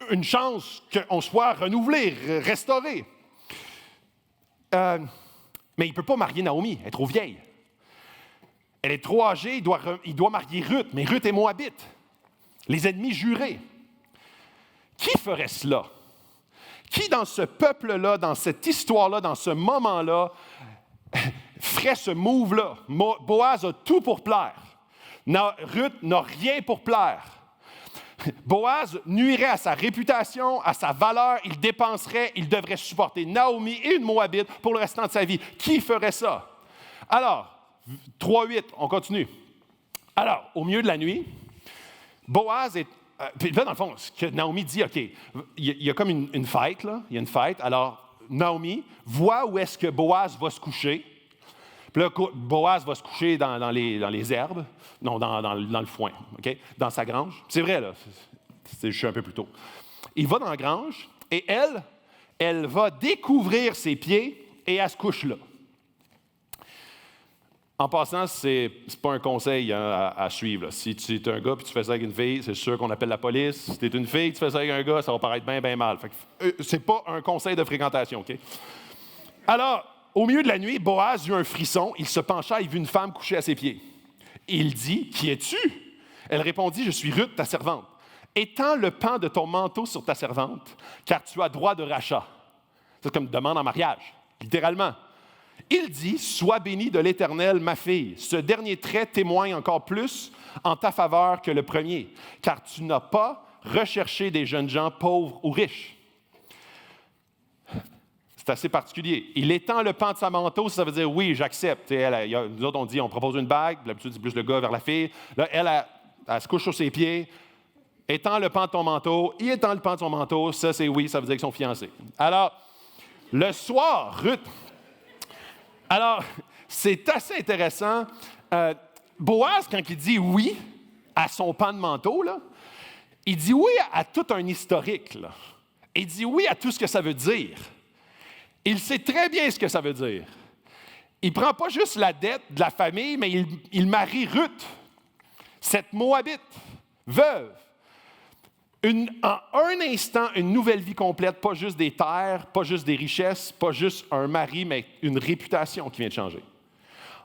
une chance qu'on soit renouvelé, restauré. Mais il ne peut pas marier Naomi, elle est trop vieille. Elle est trop âgée, il doit marier Ruth, mais Ruth est moabite. Les ennemis jurés. Qui ferait cela? Qui dans ce peuple-là, dans cette histoire-là, dans ce moment-là, ferait ce move-là? Boaz a tout pour plaire. Ruth n'a rien pour plaire. Boaz nuirait à sa réputation, à sa valeur, il dépenserait, il devrait supporter Naomi et une Moabite pour le restant de sa vie. Qui ferait ça? Alors, 3:8, on continue. Alors, au milieu de la nuit, Boaz est... puis là, dans le fond, ce que Naomi dit, OK, il y a comme une fête, là, il y a une fête. Alors, Naomi voit où est-ce que Boaz va se coucher. Puis là, Boaz va se coucher dans les herbes, non, dans le foin, OK? Dans sa grange. C'est vrai, là, je suis un peu plus tôt. Il va dans la grange et elle va découvrir ses pieds et elle se couche là. En passant, c'est pas un conseil à suivre, là. Si tu es un gars et tu fais ça avec une fille, c'est sûr qu'on appelle la police. Si tu es une fille et tu fais ça avec un gars, ça va paraître bien, bien mal. Fait que, c'est pas un conseil de fréquentation, OK? Alors, au milieu de la nuit, Boaz eut un frisson, il se pencha et vit une femme couchée à ses pieds. Il dit, « Qui es-tu? » Elle répondit, « Je suis Ruth, ta servante. Étends le pan de ton manteau sur ta servante, car tu as droit de rachat. » C'est comme demande en mariage, littéralement. Il dit, « Sois bénie de l'Éternel, ma fille. Ce dernier trait témoigne encore plus en ta faveur que le premier, car tu n'as pas recherché des jeunes gens pauvres ou riches. » C'est assez particulier. Il étend le pan de sa manteau, ça veut dire oui, j'accepte. Nous autres, on dit, on propose une bague, d'habitude, c'est plus le gars vers la fille. Là, elle se couche sur ses pieds, étend le pan de ton manteau, il étend le pan de son manteau, ça, c'est oui, ça veut dire qu'ils sont fiancés. Alors, le soir, Ruth. Alors, c'est assez intéressant. Boaz, quand il dit oui à son pan de manteau, là, Il dit oui à tout un historique, là. Il dit oui à tout ce que ça veut dire. Il sait très bien ce que ça veut dire. Il ne prend pas juste la dette de la famille, mais il marie Ruth, cette Moabite, veuve. En un instant, une nouvelle vie complète, pas juste des terres, pas juste des richesses, pas juste un mari, mais une réputation qui vient de changer.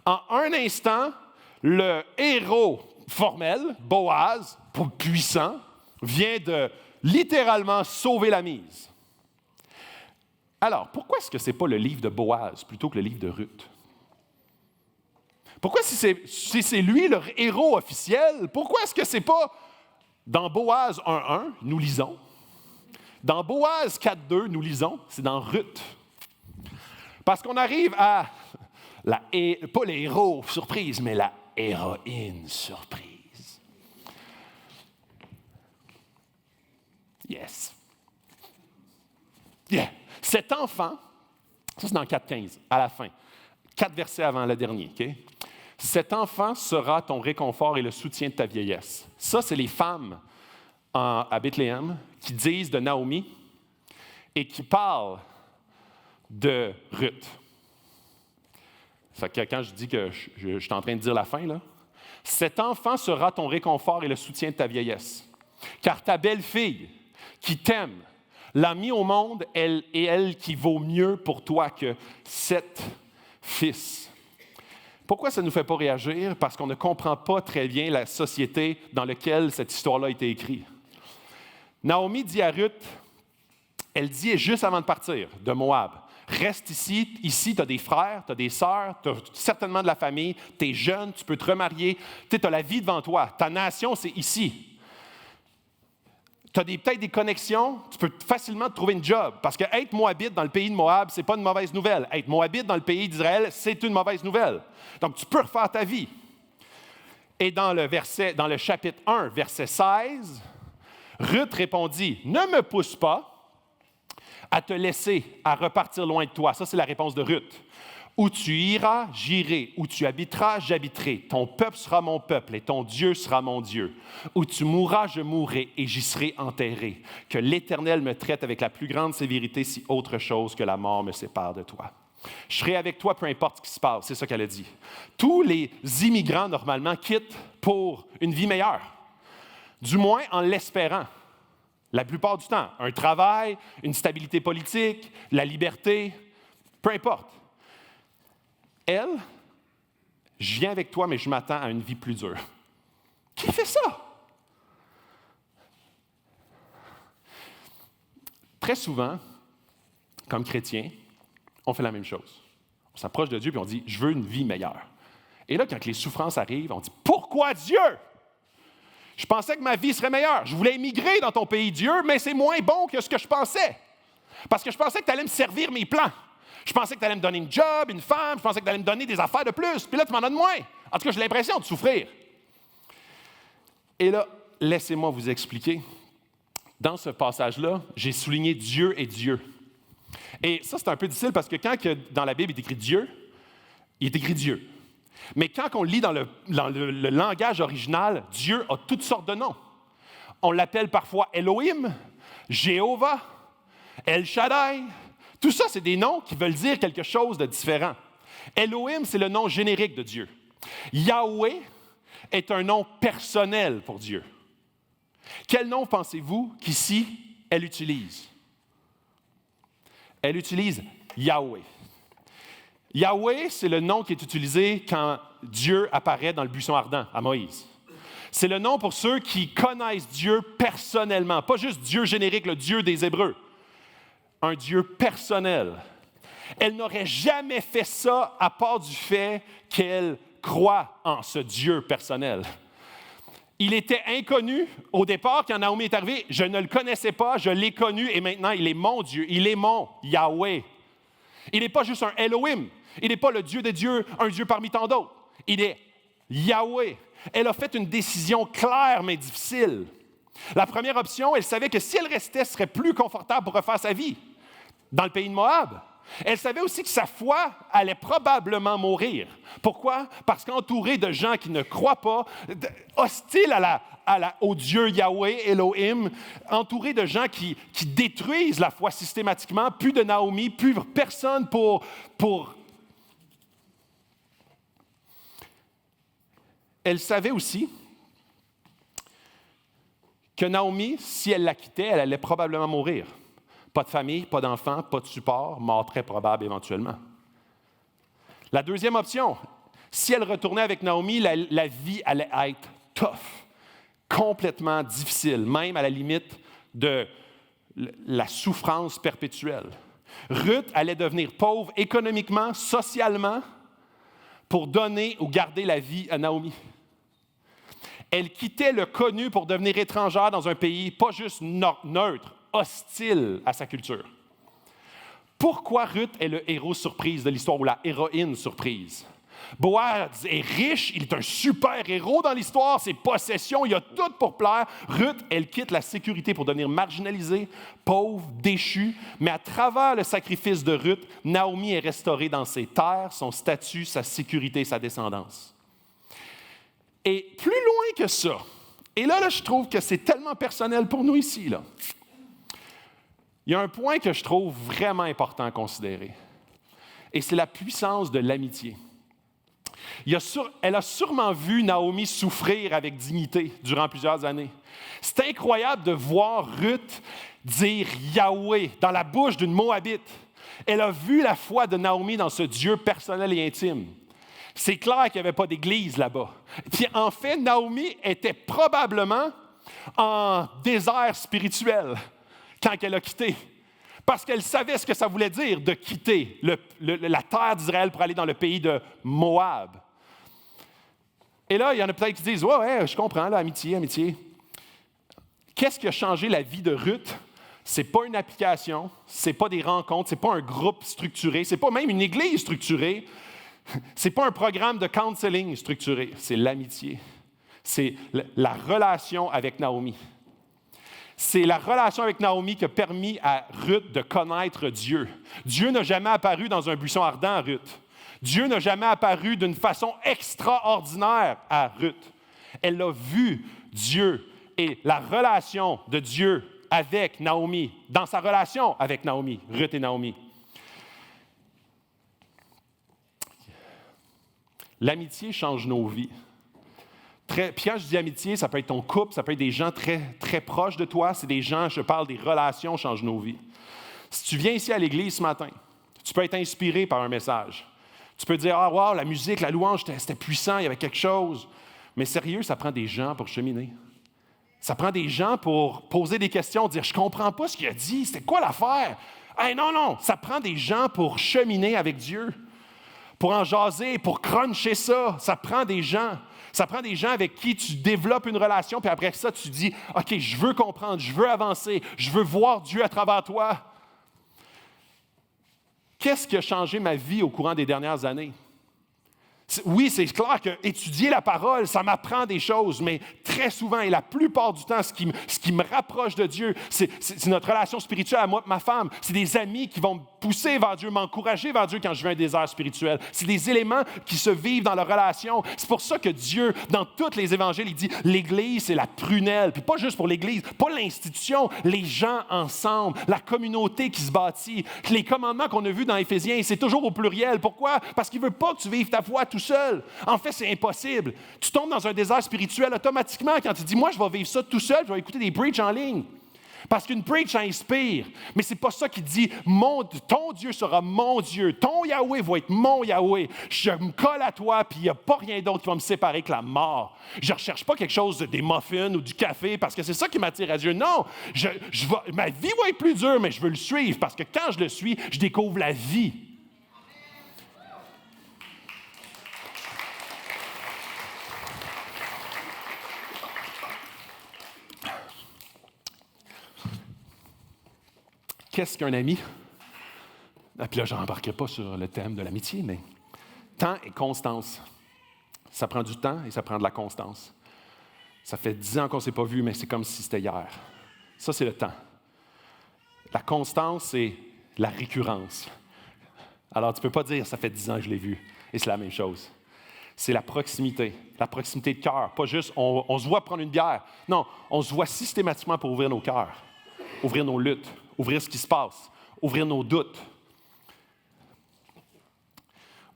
En un instant, le héros formel, Boaz, puissant, vient de littéralement sauver la mise. Alors, pourquoi est-ce que ce n'est pas le livre de Boaz plutôt que le livre de Ruth? Pourquoi, si c'est lui le héros officiel, pourquoi est-ce que ce n'est pas dans Boaz 1.1, nous lisons. Dans Boaz 4.2, nous lisons, c'est dans Ruth. Parce qu'on arrive à, pas le héros surprise, mais la héroïne surprise. Yes. Yeah. Cet enfant, ça c'est dans 4.15, à la fin, 4 versets avant le dernier, OK? Cet enfant sera ton réconfort et le soutien de ta vieillesse. Ça, c'est les femmes à Bethléem qui disent de Naomi et qui parlent de Ruth. Fait que quand je dis que je suis en train de dire la fin, là, cet enfant sera ton réconfort et le soutien de ta vieillesse. Car ta belle-fille qui t'aime l'a mis au monde, elle qui vaut mieux pour toi que 7 fils. Pourquoi ça ne nous fait pas réagir? Parce qu'on ne comprend pas très bien la société dans laquelle cette histoire-là a été écrite. Naomi dit à Ruth, elle dit juste avant de partir de Moab, reste ici tu as des frères, tu as des sœurs, tu as certainement de la famille, tu es jeune, tu peux te remarier, tu as la vie devant toi, ta nation c'est ici. Tu as peut-être des connexions, tu peux facilement te trouver une job. Parce que être Moabite dans le pays de Moab, ce n'est pas une mauvaise nouvelle. Être Moabite dans le pays d'Israël, c'est une mauvaise nouvelle. Donc, tu peux refaire ta vie. Et dans le chapitre 1, verset 16, Ruth répondit, « Ne me pousse pas à te laisser, à repartir loin de toi. » Ça, c'est la réponse de Ruth. « Où tu iras, j'irai. Où tu habiteras, j'habiterai. Ton peuple sera mon peuple et ton Dieu sera mon Dieu. Où tu mourras, je mourrai et j'y serai enterré. Que l'Éternel me traite avec la plus grande sévérité si autre chose que la mort me sépare de toi. Je serai avec toi peu importe ce qui se passe. » C'est ça qu'elle a dit. Tous les immigrants, normalement, quittent pour une vie meilleure. Du moins en l'espérant. La plupart du temps. Un travail, une stabilité politique, la liberté, peu importe. Elle, je viens avec toi, mais je m'attends à une vie plus dure. Qui fait ça? Très souvent, comme chrétiens, on fait la même chose. On s'approche de Dieu et on dit, je veux une vie meilleure. Et là, quand les souffrances arrivent, on dit, pourquoi Dieu? Je pensais que ma vie serait meilleure. Je voulais émigrer dans ton pays, Dieu, mais c'est moins bon que ce que je pensais. Parce que je pensais que tu allais me servir mes plans. Je pensais que tu allais me donner une job, une femme, je pensais que tu allais me donner des affaires de plus. Puis là, tu m'en donnes moins. En tout cas, j'ai l'impression de souffrir. Et là, laissez-moi vous expliquer. Dans ce passage-là, j'ai souligné Dieu et Dieu. Et ça, c'est un peu difficile parce que quand dans la Bible, il est écrit Dieu, il est écrit Dieu. Mais quand on lit dans le langage original, Dieu a toutes sortes de noms. On l'appelle parfois Elohim, Jéhovah, El Shaddai. Tout ça, c'est des noms qui veulent dire quelque chose de différent. Elohim, c'est le nom générique de Dieu. Yahweh est un nom personnel pour Dieu. Quel nom pensez-vous qu'ici, elle utilise? Elle utilise Yahweh. Yahweh, c'est le nom qui est utilisé quand Dieu apparaît dans le buisson ardent à Moïse. C'est le nom pour ceux qui connaissent Dieu personnellement, pas juste Dieu générique, le Dieu des Hébreux. Un Dieu personnel. Elle n'aurait jamais fait ça à part du fait qu'elle croit en ce Dieu personnel. Il était inconnu au départ quand Naomi est arrivée. Je ne le connaissais pas, je l'ai connu et maintenant il est mon Dieu, il est mon Yahweh. Il n'est pas juste un Elohim, il n'est pas le Dieu des dieux, un Dieu parmi tant d'autres. Il est Yahweh. Elle a fait une décision claire mais difficile. La première option, elle savait que si elle restait, ce serait plus confortable pour refaire sa vie dans le pays de Moab. Elle savait aussi que sa foi allait probablement mourir. Pourquoi? Parce qu'entourée de gens qui ne croient pas, hostiles au Dieu Yahweh, Elohim, entourée de gens qui détruisent la foi systématiquement, plus de Naomi, plus personne pour... Elle savait aussi que Naomi, si elle la quittait, elle allait probablement mourir. Pas de famille, pas d'enfants, pas de support, mort très probable éventuellement. La deuxième option, si elle retournait avec Naomi, la vie allait être tough, complètement difficile, même à la limite de la souffrance perpétuelle. Ruth allait devenir pauvre économiquement, socialement, pour donner ou garder la vie à Naomi. Elle quittait le connu pour devenir étrangère dans un pays pas juste neutre, hostile à sa culture. Pourquoi Ruth est le héros surprise de l'histoire ou la héroïne surprise? Boaz est riche, il est un super héros dans l'histoire, ses possessions, il a tout pour plaire. Ruth, elle quitte la sécurité pour devenir marginalisée, pauvre, déchue, mais à travers le sacrifice de Ruth, Naomi est restaurée dans ses terres, son statut, sa sécurité, sa descendance. Et plus loin que ça, et là, je trouve que c'est tellement personnel pour nous ici, là. Il y a un point que je trouve vraiment important à considérer, et c'est la puissance de l'amitié. Elle a sûrement vu Naomi souffrir avec dignité durant plusieurs années. C'est incroyable de voir Ruth dire Yahweh dans la bouche d'une Moabite. Elle a vu la foi de Naomi dans ce Dieu personnel et intime. C'est clair qu'il n'y avait pas d'église là-bas. Puis en fait, Naomi était probablement en désert spirituel quand elle a quitté. Parce qu'elle savait ce que ça voulait dire de quitter la terre d'Israël pour aller dans le pays de Moab. Et là, il y en a peut-être qui disent « Ouais, je comprends, là, amitié. » Qu'est-ce qui a changé la vie de Ruth? Ce n'est pas une application, ce n'est pas des rencontres, ce n'est pas un groupe structuré, ce n'est pas même une église structurée, ce n'est pas un programme de counseling structuré, c'est l'amitié. C'est la relation avec Naomi. C'est la relation avec Naomi qui a permis à Ruth de connaître Dieu. Dieu n'a jamais apparu dans un buisson ardent à Ruth. Dieu n'a jamais apparu d'une façon extraordinaire à Ruth. Elle a vu Dieu et la relation de Dieu avec Naomi, dans sa relation avec Naomi, Ruth et Naomi. L'amitié change nos vies. Puis quand je dis amitié, ça peut être ton couple, ça peut être des gens très, très proches de toi. C'est des gens, je parle des relations, changent nos vies. Si tu viens ici à l'église ce matin, tu peux être inspiré par un message. Tu peux dire, ah, wow, la musique, la louange, c'était puissant, il y avait quelque chose. Mais sérieux, ça prend des gens pour cheminer. Ça prend des gens pour poser des questions, dire, je ne comprends pas ce qu'il a dit, c'était quoi l'affaire? Hey, non, ça prend des gens pour cheminer avec Dieu, pour en jaser, pour cruncher ça. Ça prend des gens. Ça prend des gens avec qui tu développes une relation, puis après ça, tu dis, OK, je veux comprendre, je veux avancer, je veux voir Dieu à travers toi. Qu'est-ce qui a changé ma vie au courant des dernières années? Oui, c'est clair qu'étudier la parole, ça m'apprend des choses, mais très souvent et la plupart du temps, ce qui me rapproche de Dieu, c'est notre relation spirituelle à moi et ma femme. C'est des amis qui vont me pousser vers Dieu, m'encourager vers Dieu quand je vis un désert spirituel. C'est des éléments qui se vivent dans la relation. C'est pour ça que Dieu, dans tous les évangiles, il dit « l'Église, c'est la prunelle ». Puis pas juste pour l'Église, pas l'institution, les gens ensemble, la communauté qui se bâtit. Les commandements qu'on a vus dans Éphésiens, c'est toujours au pluriel. Pourquoi? Parce qu'il ne veut pas que tu vives ta foi tout seul. En fait, c'est impossible. Tu tombes dans un désert spirituel automatiquement quand tu dis « moi, je vais vivre ça tout seul, je vais écouter des preachs en ligne ». Parce qu'une preach inspire, mais c'est pas ça qui dit « ton Dieu sera mon Dieu, ton Yahweh va être mon Yahweh, je me colle à toi, puis il n'y a pas rien d'autre qui va me séparer que la mort. » Je ne recherche pas quelque chose des muffins ou du café, parce que c'est ça qui m'attire à Dieu. Non, ma vie va être plus dure, mais je veux le suivre, parce que quand je le suis, je découvre la vie. Qu'est-ce qu'un ami? Et puis là, je n'embarquerai pas sur le thème de l'amitié, mais temps et constance. Ça prend du temps et ça prend de la constance. Ça fait 10 ans qu'on ne s'est pas vu, mais c'est comme si c'était hier. Ça, c'est le temps. La constance, c'est la récurrence. Alors, tu ne peux pas dire « ça fait 10 ans que je l'ai vu ». Et c'est la même chose. C'est la proximité de cœur. Pas juste on se voit prendre une bière. Non, on se voit systématiquement pour ouvrir nos cœurs, ouvrir nos luttes, ouvrir ce qui se passe, ouvrir nos doutes.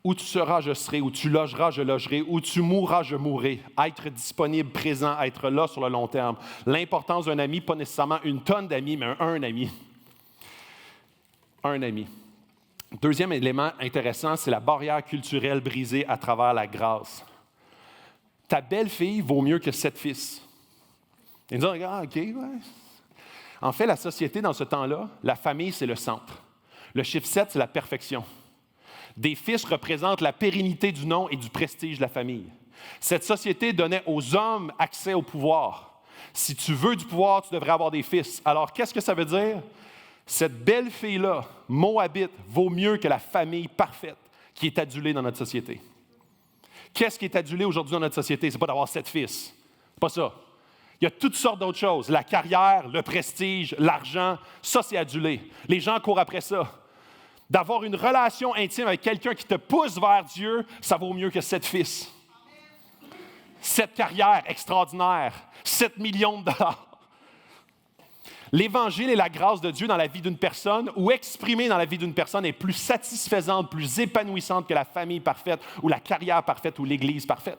Où tu seras, je serai. Où tu logeras, je logerai. Où tu mourras, je mourrai. Être disponible, présent, être là sur le long terme. L'importance d'un ami, pas nécessairement une tonne d'amis, mais un ami. Un ami. Deuxième élément intéressant, c'est la barrière culturelle brisée à travers la grâce. Ta belle-fille vaut mieux que 7 fils. Et nous disons, OK, ouais. En fait, la société, dans ce temps-là, la famille, c'est le centre. Le chiffre 7, c'est la perfection. Des fils représentent la pérennité du nom et du prestige de la famille. Cette société donnait aux hommes accès au pouvoir. Si tu veux du pouvoir, tu devrais avoir des fils. Alors, qu'est-ce que ça veut dire? Cette belle fille-là, moabite, vaut mieux que la famille parfaite qui est adulée dans notre société. Qu'est-ce qui est adulé aujourd'hui dans notre société? Ce n'est pas d'avoir 7 fils. C'est pas ça. Il y a toutes sortes d'autres choses. La carrière, le prestige, l'argent, ça, c'est adulé. Les gens courent après ça. D'avoir une relation intime avec quelqu'un qui te pousse vers Dieu, ça vaut mieux que 7 fils. 7 carrières extraordinaires, 7 millions de dollars. L'Évangile et la grâce de Dieu dans la vie d'une personne ou exprimée dans la vie d'une personne est plus satisfaisante, plus épanouissante que la famille parfaite ou la carrière parfaite ou l'Église parfaite.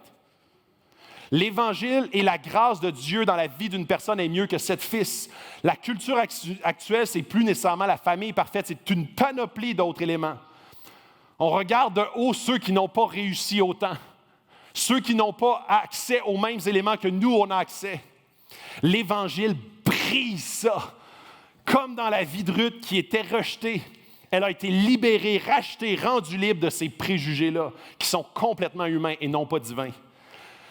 L'Évangile et la grâce de Dieu dans la vie d'une personne est mieux que 7 fils. La culture actuelle, c'est plus nécessairement la famille parfaite, c'est une panoplie d'autres éléments. On regarde de haut ceux qui n'ont pas réussi autant, ceux qui n'ont pas accès aux mêmes éléments que nous, on a accès. L'Évangile brise ça, comme dans la vie de Ruth qui était rejetée. Elle a été libérée, rachetée, rendue libre de ces préjugés-là, qui sont complètement humains et non pas divins.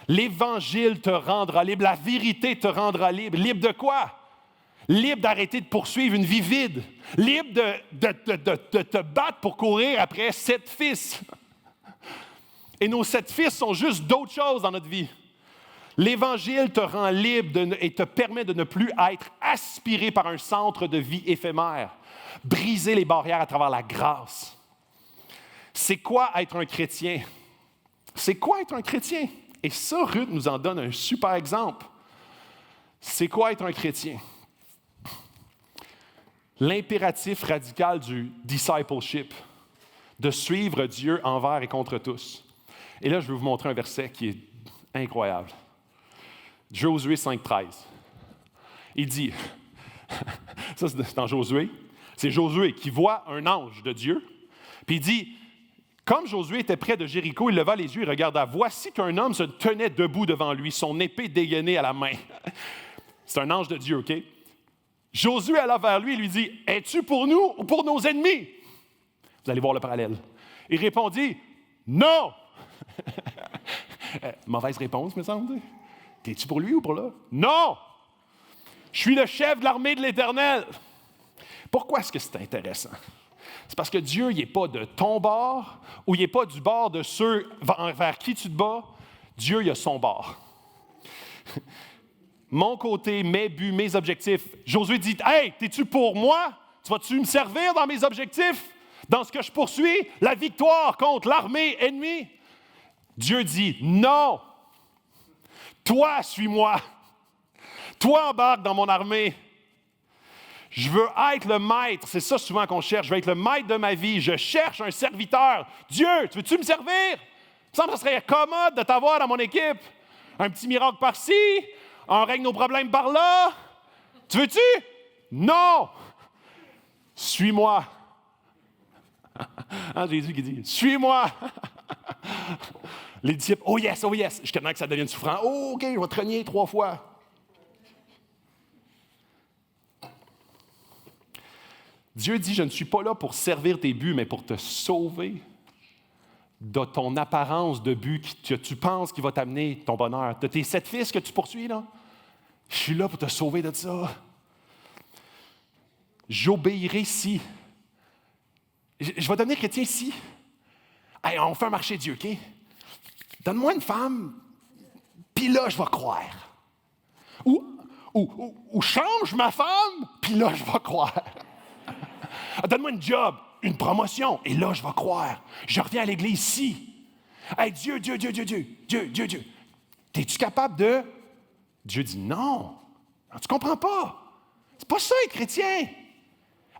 L'Évangile te rendra libre, la vérité te rendra libre. Libre de quoi? Libre d'arrêter de poursuivre une vie vide. Libre de te battre pour courir après 7 fils. Et nos 7 fils sont juste d'autres choses dans notre vie. L'Évangile te rend libre et te permet de ne plus être aspiré par un centre de vie éphémère. Briser les barrières à travers la grâce. C'est quoi être un chrétien? C'est quoi être un chrétien? Et ça, Ruth nous en donne un super exemple. C'est quoi être un chrétien? L'impératif radical du discipleship, de suivre Dieu envers et contre tous. Et là, je vais vous montrer un verset qui est incroyable. Josué 5,13. Il dit, ça c'est dans Josué, c'est Josué qui voit un ange de Dieu, puis il dit, comme Josué était près de Jéricho, il leva les yeux et regarda. Voici qu'un homme se tenait debout devant lui, son épée dégainée à la main. C'est un ange de Dieu, OK? Josué alla vers lui et lui dit, « Es-tu pour nous ou pour nos ennemis? » Vous allez voir le parallèle. Il répondit, « Non! » Mauvaise réponse, me semble. T'es-tu pour lui ou pour là? Non! Je suis le chef de l'armée de l'Éternel. Pourquoi est-ce que c'est intéressant? C'est parce que Dieu, il n'est pas de ton bord ou il n'est pas du bord de ceux vers qui tu te bats. Dieu, il a son bord. Mon côté, mes buts, mes objectifs. Josué dit, « Hey, t'es-tu pour moi? Tu vas-tu me servir dans mes objectifs? Dans ce que je poursuis? La victoire contre l'armée ennemie? » Dieu dit, « Non! Toi, suis-moi. Toi, embarque dans mon armée. Je veux être le maître. » C'est ça souvent qu'on cherche. Je veux être le maître de ma vie. Je cherche un serviteur. Dieu, tu veux-tu me servir? Il me semble que ce serait commode de t'avoir dans mon équipe. Un petit miracle par-ci, on règle nos problèmes par-là. Tu veux-tu? Non! Suis-moi. Hein, Jésus qui dit, suis-moi. Les disciples, oh yes, jusqu'à temps que ça devienne souffrant. Oh, OK, je vais te renier 3 fois. Dieu dit, je ne suis pas là pour servir tes buts, mais pour te sauver de ton apparence de but que tu penses qui va t'amener ton bonheur. De tes 7 fils que tu poursuis, là. Je suis là pour te sauver de ça. J'obéirai si. Je vais devenir chrétien si. Hey, on fait un marché de Dieu, OK? Donne-moi une femme, puis là, je vais croire. Ou change ma femme, puis là, je vais croire. Donne-moi une job. une promotion. Et là, je vais croire. Je reviens à l'église ici. Hey, Dieu. Es-tu capable de... Dieu dit non. Tu ne comprends pas. C'est pas ça, être chrétien.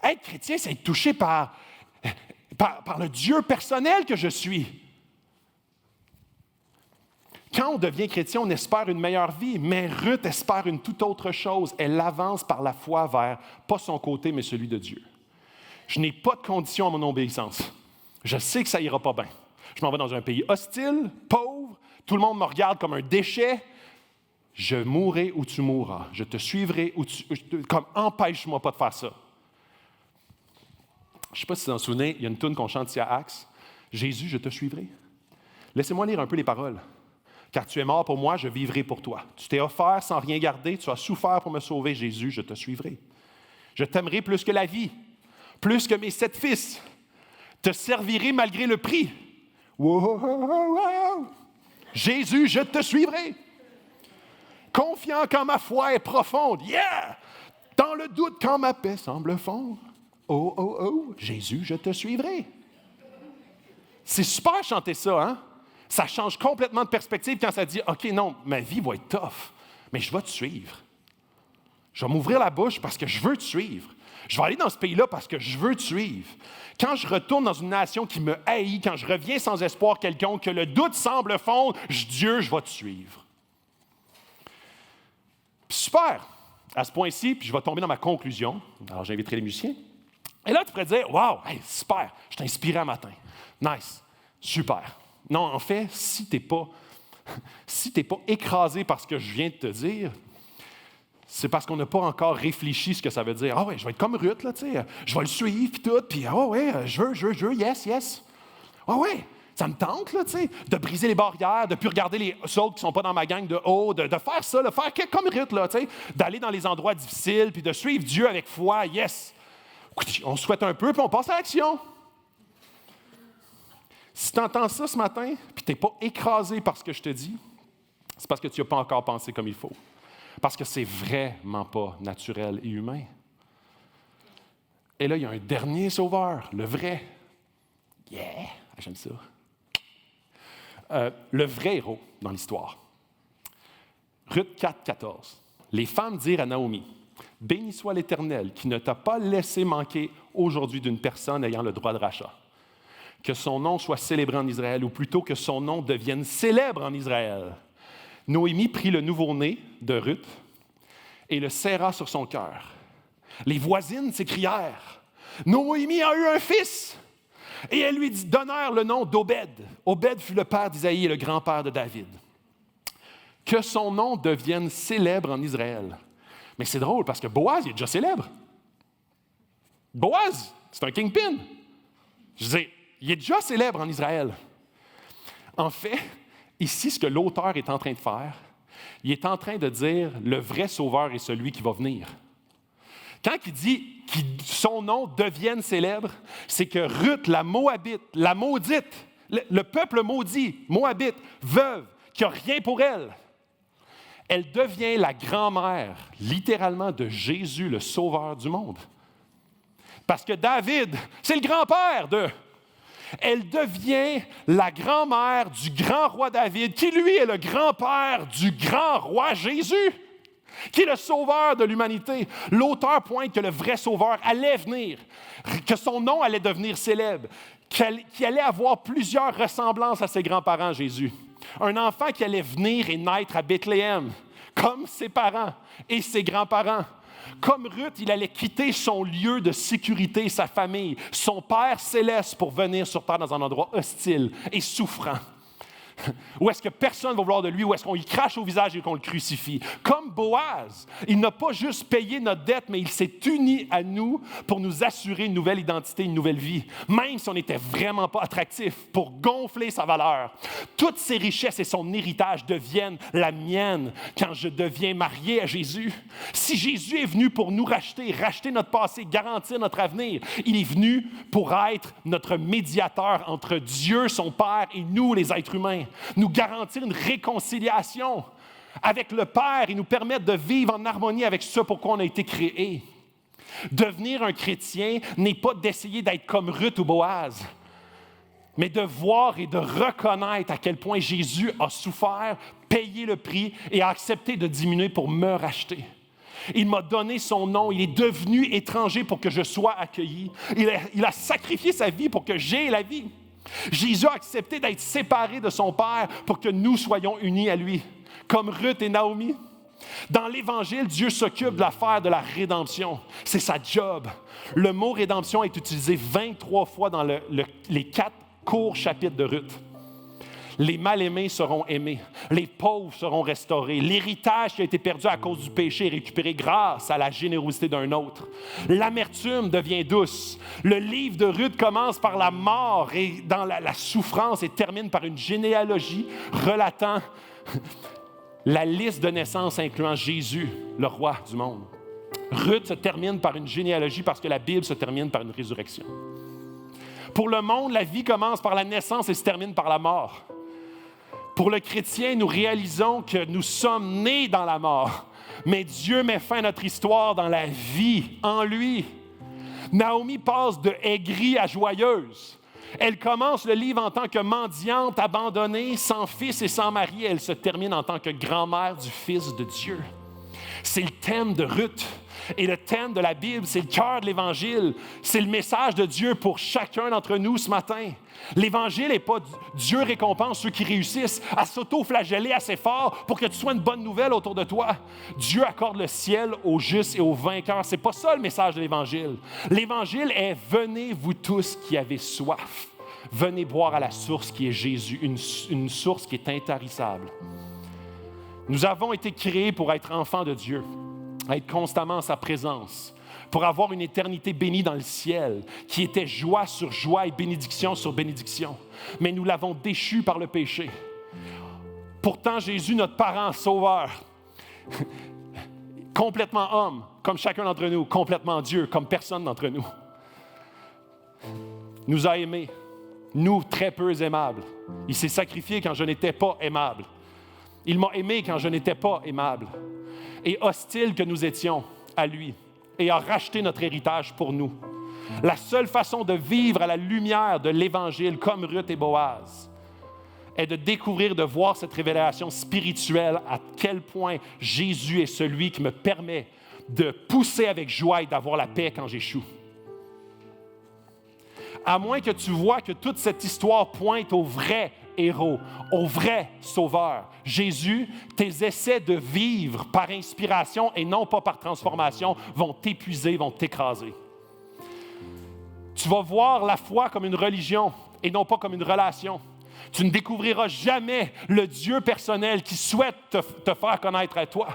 Être chrétien, c'est être touché par le Dieu personnel que je suis. Quand on devient chrétien, on espère une meilleure vie, mais Ruth espère une toute autre chose. Elle avance par la foi vers, pas son côté, mais celui de Dieu. Je n'ai pas de condition à mon obéissance. Je sais que ça ira pas bien. Je m'en vais dans un pays hostile, pauvre, tout le monde me regarde comme un déchet. Je mourrai ou tu mourras. Je te suivrai ou comme empêche-moi pas de faire ça. Je ne sais pas si vous vous en souvenez, il y a une toune qu'on chante ici à Axe. Jésus, je te suivrai. Laissez-moi lire un peu les paroles. Car tu es mort pour moi, je vivrai pour toi. Tu t'es offert sans rien garder, tu as souffert pour me sauver. Jésus, je te suivrai. Je t'aimerai plus que la vie, plus que mes 7 fils. Te servirai malgré le prix. Wow. Jésus, je te suivrai. Confiant quand ma foi est profonde. Yeah! Dans le doute quand ma paix semble fondre. Oh, Jésus, je te suivrai. C'est super chanter ça, hein? Ça change complètement de perspective quand ça dit, OK, non, ma vie va être tough, mais je vais te suivre. Je vais m'ouvrir la bouche parce que je veux te suivre. Je vais aller dans ce pays-là parce que je veux te suivre. Quand je retourne dans une nation qui me haït, quand je reviens sans espoir quelconque, que le doute semble fondre, Dieu, je vais te suivre. Puis super! À ce point-ci, puis je vais tomber dans ma conclusion. Alors, j'inviterai les musiciens. Et là, tu pourrais dire, wow, hey, super, je t'ai inspiré un matin. Nice, super. Non, en fait, si tu n'es pas écrasé par ce que je viens de te dire, c'est parce qu'on n'a pas encore réfléchi ce que ça veut dire. Ah ouais, je vais être comme Ruth, là, tu sais, je vais le suivre, puis tout, puis ah ouais, je veux, yes. Ah ouais, ça me tente, là, tu sais, de briser les barrières, de ne plus regarder les autres qui ne sont pas dans ma gang de haut, de faire ça, de faire comme Ruth, là, tu sais, d'aller dans les endroits difficiles, puis de suivre Dieu avec foi, yes. On souhaite un peu, puis on passe à l'action. Si tu entends ça ce matin, puis tu n'es pas écrasé par ce que je te dis, c'est parce que tu n'as pas encore pensé comme il faut. Parce que c'est vraiment pas naturel et humain. Et là, il y a un dernier sauveur, le vrai. Yeah! J'aime ça. Le vrai héros dans l'histoire. Ruth 4, 14. Les femmes dirent à Naomi, « Béni soit l'Éternel qui ne t'a pas laissé manquer aujourd'hui d'une personne ayant le droit de rachat. Que son nom soit célébré en Israël, ou plutôt que son nom devienne célèbre en Israël. » Noémie prit le nouveau-né de Ruth et le serra sur son cœur. Les voisines s'écrièrent, « Noémie a eu un fils! » Et elles lui donnèrent le nom d'Obed. Obed fut le père d'Isaïe et le grand-père de David. Que son nom devienne célèbre en Israël. Mais c'est drôle parce que Boaz, il est déjà célèbre. Boaz, c'est un kingpin. Je disais, il est déjà célèbre en Israël. En fait, ici, ce que l'auteur est en train de faire, il est en train de dire le vrai sauveur est celui qui va venir. Quand il dit que son nom devienne célèbre, c'est que Ruth, la Moabite, la maudite, le peuple maudit, Moabite, veuve, qui n'a rien pour elle, elle devient la grand-mère, littéralement, de Jésus, le sauveur du monde. Parce que David, c'est le grand-père de... Elle devient la grand-mère du grand roi David, qui lui est le grand-père du grand roi Jésus, qui est le sauveur de l'humanité. L'auteur pointe que le vrai sauveur allait venir, que son nom allait devenir célèbre, qu'il allait avoir plusieurs ressemblances à ses grands-parents, Jésus. Un enfant qui allait venir et naître à Bethléem, comme ses parents et ses grands-parents. Comme Ruth, il allait quitter son lieu de sécurité, sa famille, son Père céleste pour venir sur terre dans un endroit hostile et souffrant. Où est-ce que personne ne va vouloir de lui, où est-ce qu'on lui crache au visage et qu'on le crucifie. Comme Boaz, il n'a pas juste payé notre dette, mais il s'est uni à nous pour nous assurer une nouvelle identité, une nouvelle vie, même si on n'était vraiment pas attractif, pour gonfler sa valeur. Toutes ses richesses et son héritage deviennent la mienne quand je deviens marié à Jésus. Si Jésus est venu pour nous racheter notre passé, garantir notre avenir, il est venu pour être notre médiateur entre Dieu, son Père, et nous, les êtres humains. Nous garantir une réconciliation avec le Père et nous permettre de vivre en harmonie avec ce pour quoi on a été créés. Devenir un chrétien n'est pas d'essayer d'être comme Ruth ou Boaz, mais de voir et de reconnaître à quel point Jésus a souffert, payé le prix et a accepté de diminuer pour me racheter. Il m'a donné son nom, il est devenu étranger pour que je sois accueilli. Il a sacrifié sa vie pour que j'aie la vie. Jésus a accepté d'être séparé de son Père pour que nous soyons unis à lui, comme Ruth et Naomi. Dans l'Évangile, Dieu s'occupe de l'affaire de la rédemption. C'est sa job. Le mot rédemption est utilisé 23 fois dans les 4 courts chapitres de Ruth. Les mal-aimés seront aimés. Les pauvres seront restaurés. L'héritage qui a été perdu à cause du péché est récupéré grâce à la générosité d'un autre. L'amertume devient douce. Le livre de Ruth commence par la mort et dans la souffrance et termine par une généalogie relatant la liste de naissance incluant Jésus, le roi du monde. Ruth se termine par une généalogie parce que la Bible se termine par une résurrection. Pour le monde, la vie commence par la naissance et se termine par la mort. Pour le chrétien, nous réalisons que nous sommes nés dans la mort, mais Dieu met fin à notre histoire dans la vie, en lui. Naomi passe de aigrie à joyeuse. Elle commence le livre en tant que mendiante, abandonnée, sans fils et sans mari. Elle se termine en tant que grand-mère du Fils de Dieu. C'est le thème de Ruth. Et le thème de la Bible, c'est le cœur de l'Évangile. C'est le message de Dieu pour chacun d'entre nous ce matin. L'Évangile n'est pas Dieu récompense ceux qui réussissent à s'auto-flageller assez fort pour que tu sois une bonne nouvelle autour de toi. Dieu accorde le ciel aux justes et aux vainqueurs. Ce n'est pas ça le message de l'Évangile. L'Évangile est « Venez vous tous qui avez soif. Venez boire à la source qui est Jésus, une source qui est intarissable. » Nous avons été créés pour être enfants de Dieu, à être constamment en sa présence, pour avoir une éternité bénie dans le ciel, qui était joie sur joie et bénédiction sur bénédiction. Mais nous l'avons déchu par le péché. Pourtant, Jésus, notre parent sauveur, complètement homme, comme chacun d'entre nous, complètement Dieu, comme personne d'entre nous, nous a aimés, nous très peu aimables. Il s'est sacrifié quand je n'étais pas aimable. Il m'a aimé quand je n'étais pas aimable. Et hostile que nous étions à lui, et a racheté notre héritage pour nous. La seule façon de vivre à la lumière de l'Évangile, comme Ruth et Boaz, est de découvrir, de voir cette révélation spirituelle, à quel point Jésus est celui qui me permet de pousser avec joie et d'avoir la paix quand j'échoue. À moins que tu vois que toute cette histoire pointe au vrai héros, au vrai sauveur. Jésus, tes essais de vivre par inspiration et non pas par transformation vont t'épuiser, vont t'écraser. Tu vas voir la foi comme une religion et non pas comme une relation. Tu ne découvriras jamais le Dieu personnel qui souhaite te faire connaître à toi.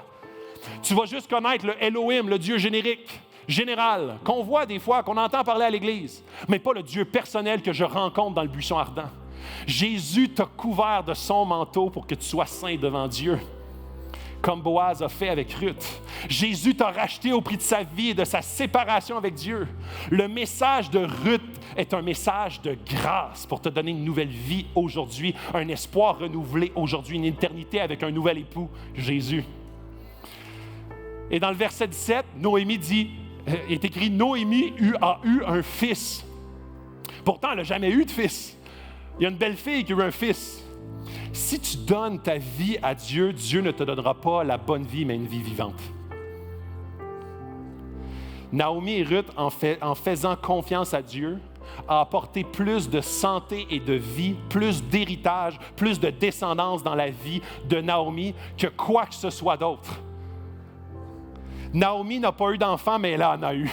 Tu vas juste connaître le Elohim, le Dieu générique, général, qu'on voit des fois, qu'on entend parler à l'Église, mais pas le Dieu personnel que je rencontre dans le buisson ardent. Jésus t'a couvert de son manteau pour que tu sois saint devant Dieu, comme Boaz a fait avec Ruth. Jésus t'a racheté au prix de sa vie et de sa séparation avec Dieu. Le message de Ruth est un message de grâce pour te donner une nouvelle vie aujourd'hui, un espoir renouvelé aujourd'hui, une éternité avec un nouvel époux, Jésus. Et dans le verset 17, Noémie dit, est écrit « Noémie a eu un fils ». Pourtant, elle n'a jamais eu de fils. Il y a une belle fille qui a eu un fils. Si tu donnes ta vie à Dieu, Dieu ne te donnera pas la bonne vie, mais une vie vivante. Naomi et Ruth, en faisant confiance à Dieu, a apporté plus de santé et de vie, plus d'héritage, plus de descendance dans la vie de Naomi que quoi que ce soit d'autre. Naomi n'a pas eu d'enfant, mais elle en a eu.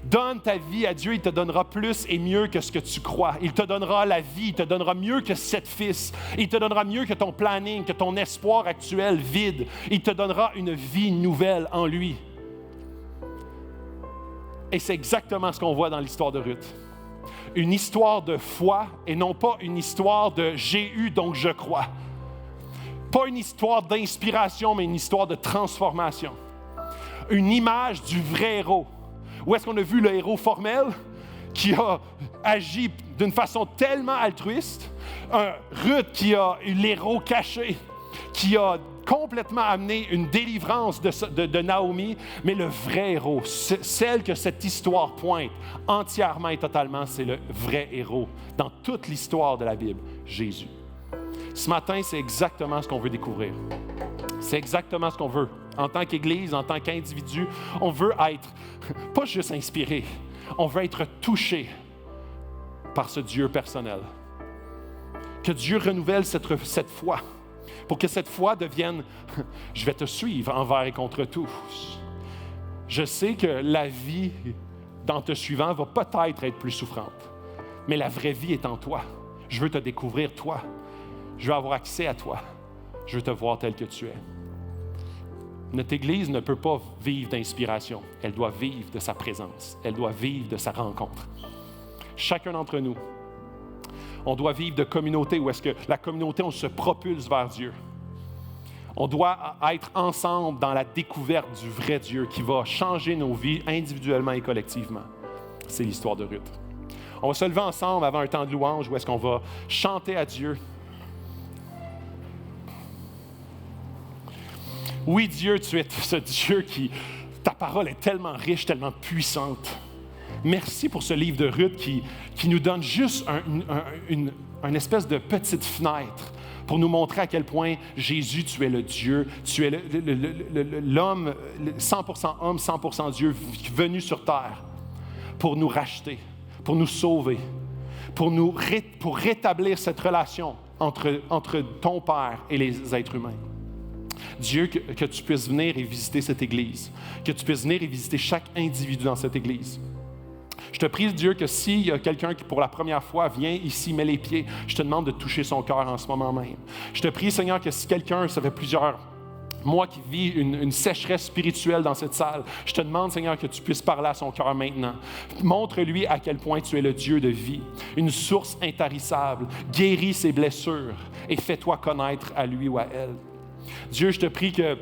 Donne ta vie à Dieu, il te donnera plus et mieux que ce que tu crois. Il te donnera la vie, il te donnera mieux que 7 fils. Il te donnera mieux que ton planning, que ton espoir actuel vide. Il te donnera une vie nouvelle en lui. Et c'est exactement ce qu'on voit dans l'histoire de Ruth. Une histoire de foi et non pas une histoire de « j'ai eu donc je crois ». Pas une histoire d'inspiration, mais une histoire de transformation. Une image du vrai héros. Où est-ce qu'on a vu le héros formel qui a agi d'une façon tellement altruiste? Ruth qui a eu l'héros caché, qui a complètement amené une délivrance de Naomi, mais le vrai héros, celle que cette histoire pointe entièrement et totalement, c'est le vrai héros dans toute l'histoire de la Bible, Jésus. Ce matin, c'est exactement ce qu'on veut découvrir. C'est exactement ce qu'on veut. En tant qu'Église, en tant qu'individu, on veut être, pas juste inspiré, on veut être touché par ce Dieu personnel. Que Dieu renouvelle cette foi, pour que cette foi devienne « je vais te suivre envers et contre tous ». Je sais que la vie, dans te suivant, va peut-être être plus souffrante, mais la vraie vie est en toi. Je veux te découvrir, toi. Je veux avoir accès à toi. Je veux te voir tel que tu es. Notre Église ne peut pas vivre d'inspiration. Elle doit vivre de sa présence. Elle doit vivre de sa rencontre. Chacun d'entre nous, on doit vivre de communauté où est-ce que la communauté, on se propulse vers Dieu. On doit être ensemble dans la découverte du vrai Dieu qui va changer nos vies individuellement et collectivement. C'est l'histoire de Ruth. On va se lever ensemble avant un temps de louange où est-ce qu'on va chanter à Dieu. Oui, Dieu, tu es ce Dieu qui, ta parole est tellement riche, tellement puissante. Merci pour ce livre de Ruth qui nous donne juste une espèce de petite fenêtre pour nous montrer à quel point Jésus, tu es le Dieu, tu es l'homme, 100% homme, 100% Dieu, venu sur terre pour nous racheter, pour nous sauver, pour rétablir cette relation entre ton Père et les êtres humains. Dieu, que tu puisses venir et visiter cette Église, que tu puisses venir et visiter chaque individu dans cette Église. Je te prie, Dieu, que s'il y a quelqu'un qui, pour la première fois, vient ici, met les pieds, je te demande de toucher son cœur en ce moment même. Je te prie, Seigneur, que si quelqu'un, ça fait plusieurs mois qui vit une sécheresse spirituelle dans cette salle, je te demande, Seigneur, que tu puisses parler à son cœur maintenant. Montre-lui à quel point tu es le Dieu de vie, une source intarissable. Guéris ses blessures et fais-toi connaître à lui ou à elle. Dieu, je te prie que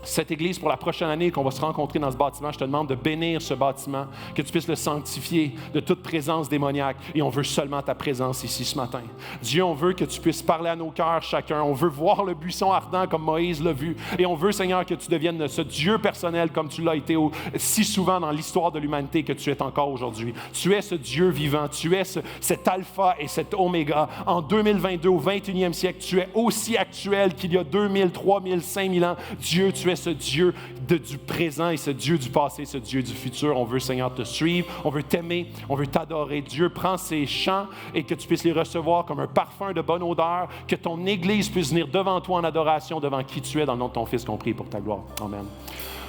cette Église, pour la prochaine année qu'on va se rencontrer dans ce bâtiment, je te demande de bénir ce bâtiment, que tu puisses le sanctifier de toute présence démoniaque. Et on veut seulement ta présence ici ce matin. Dieu, on veut que tu puisses parler à nos cœurs chacun. On veut voir le buisson ardent comme Moïse l'a vu. Et on veut, Seigneur, que tu deviennes ce Dieu personnel comme tu l'as été si souvent dans l'histoire de l'humanité que tu es encore aujourd'hui. Tu es ce Dieu vivant. Tu es cet alpha et cet oméga. En 2022, au 21e siècle, tu es aussi actuel qu'il y a 2000, 3000, 5000 ans. Dieu, tu es ce Dieu du présent et ce Dieu du passé, ce Dieu du futur. On veut, Seigneur, te suivre, on veut t'aimer, on veut t'adorer. Dieu, prends ces chants et que tu puisses les recevoir comme un parfum de bonne odeur, que ton Église puisse venir devant toi en adoration, devant qui tu es, dans le nom de ton Fils compris pour ta gloire. Amen.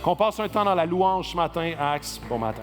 Qu'on passe un temps dans la louange ce matin à Axe. Bon matin.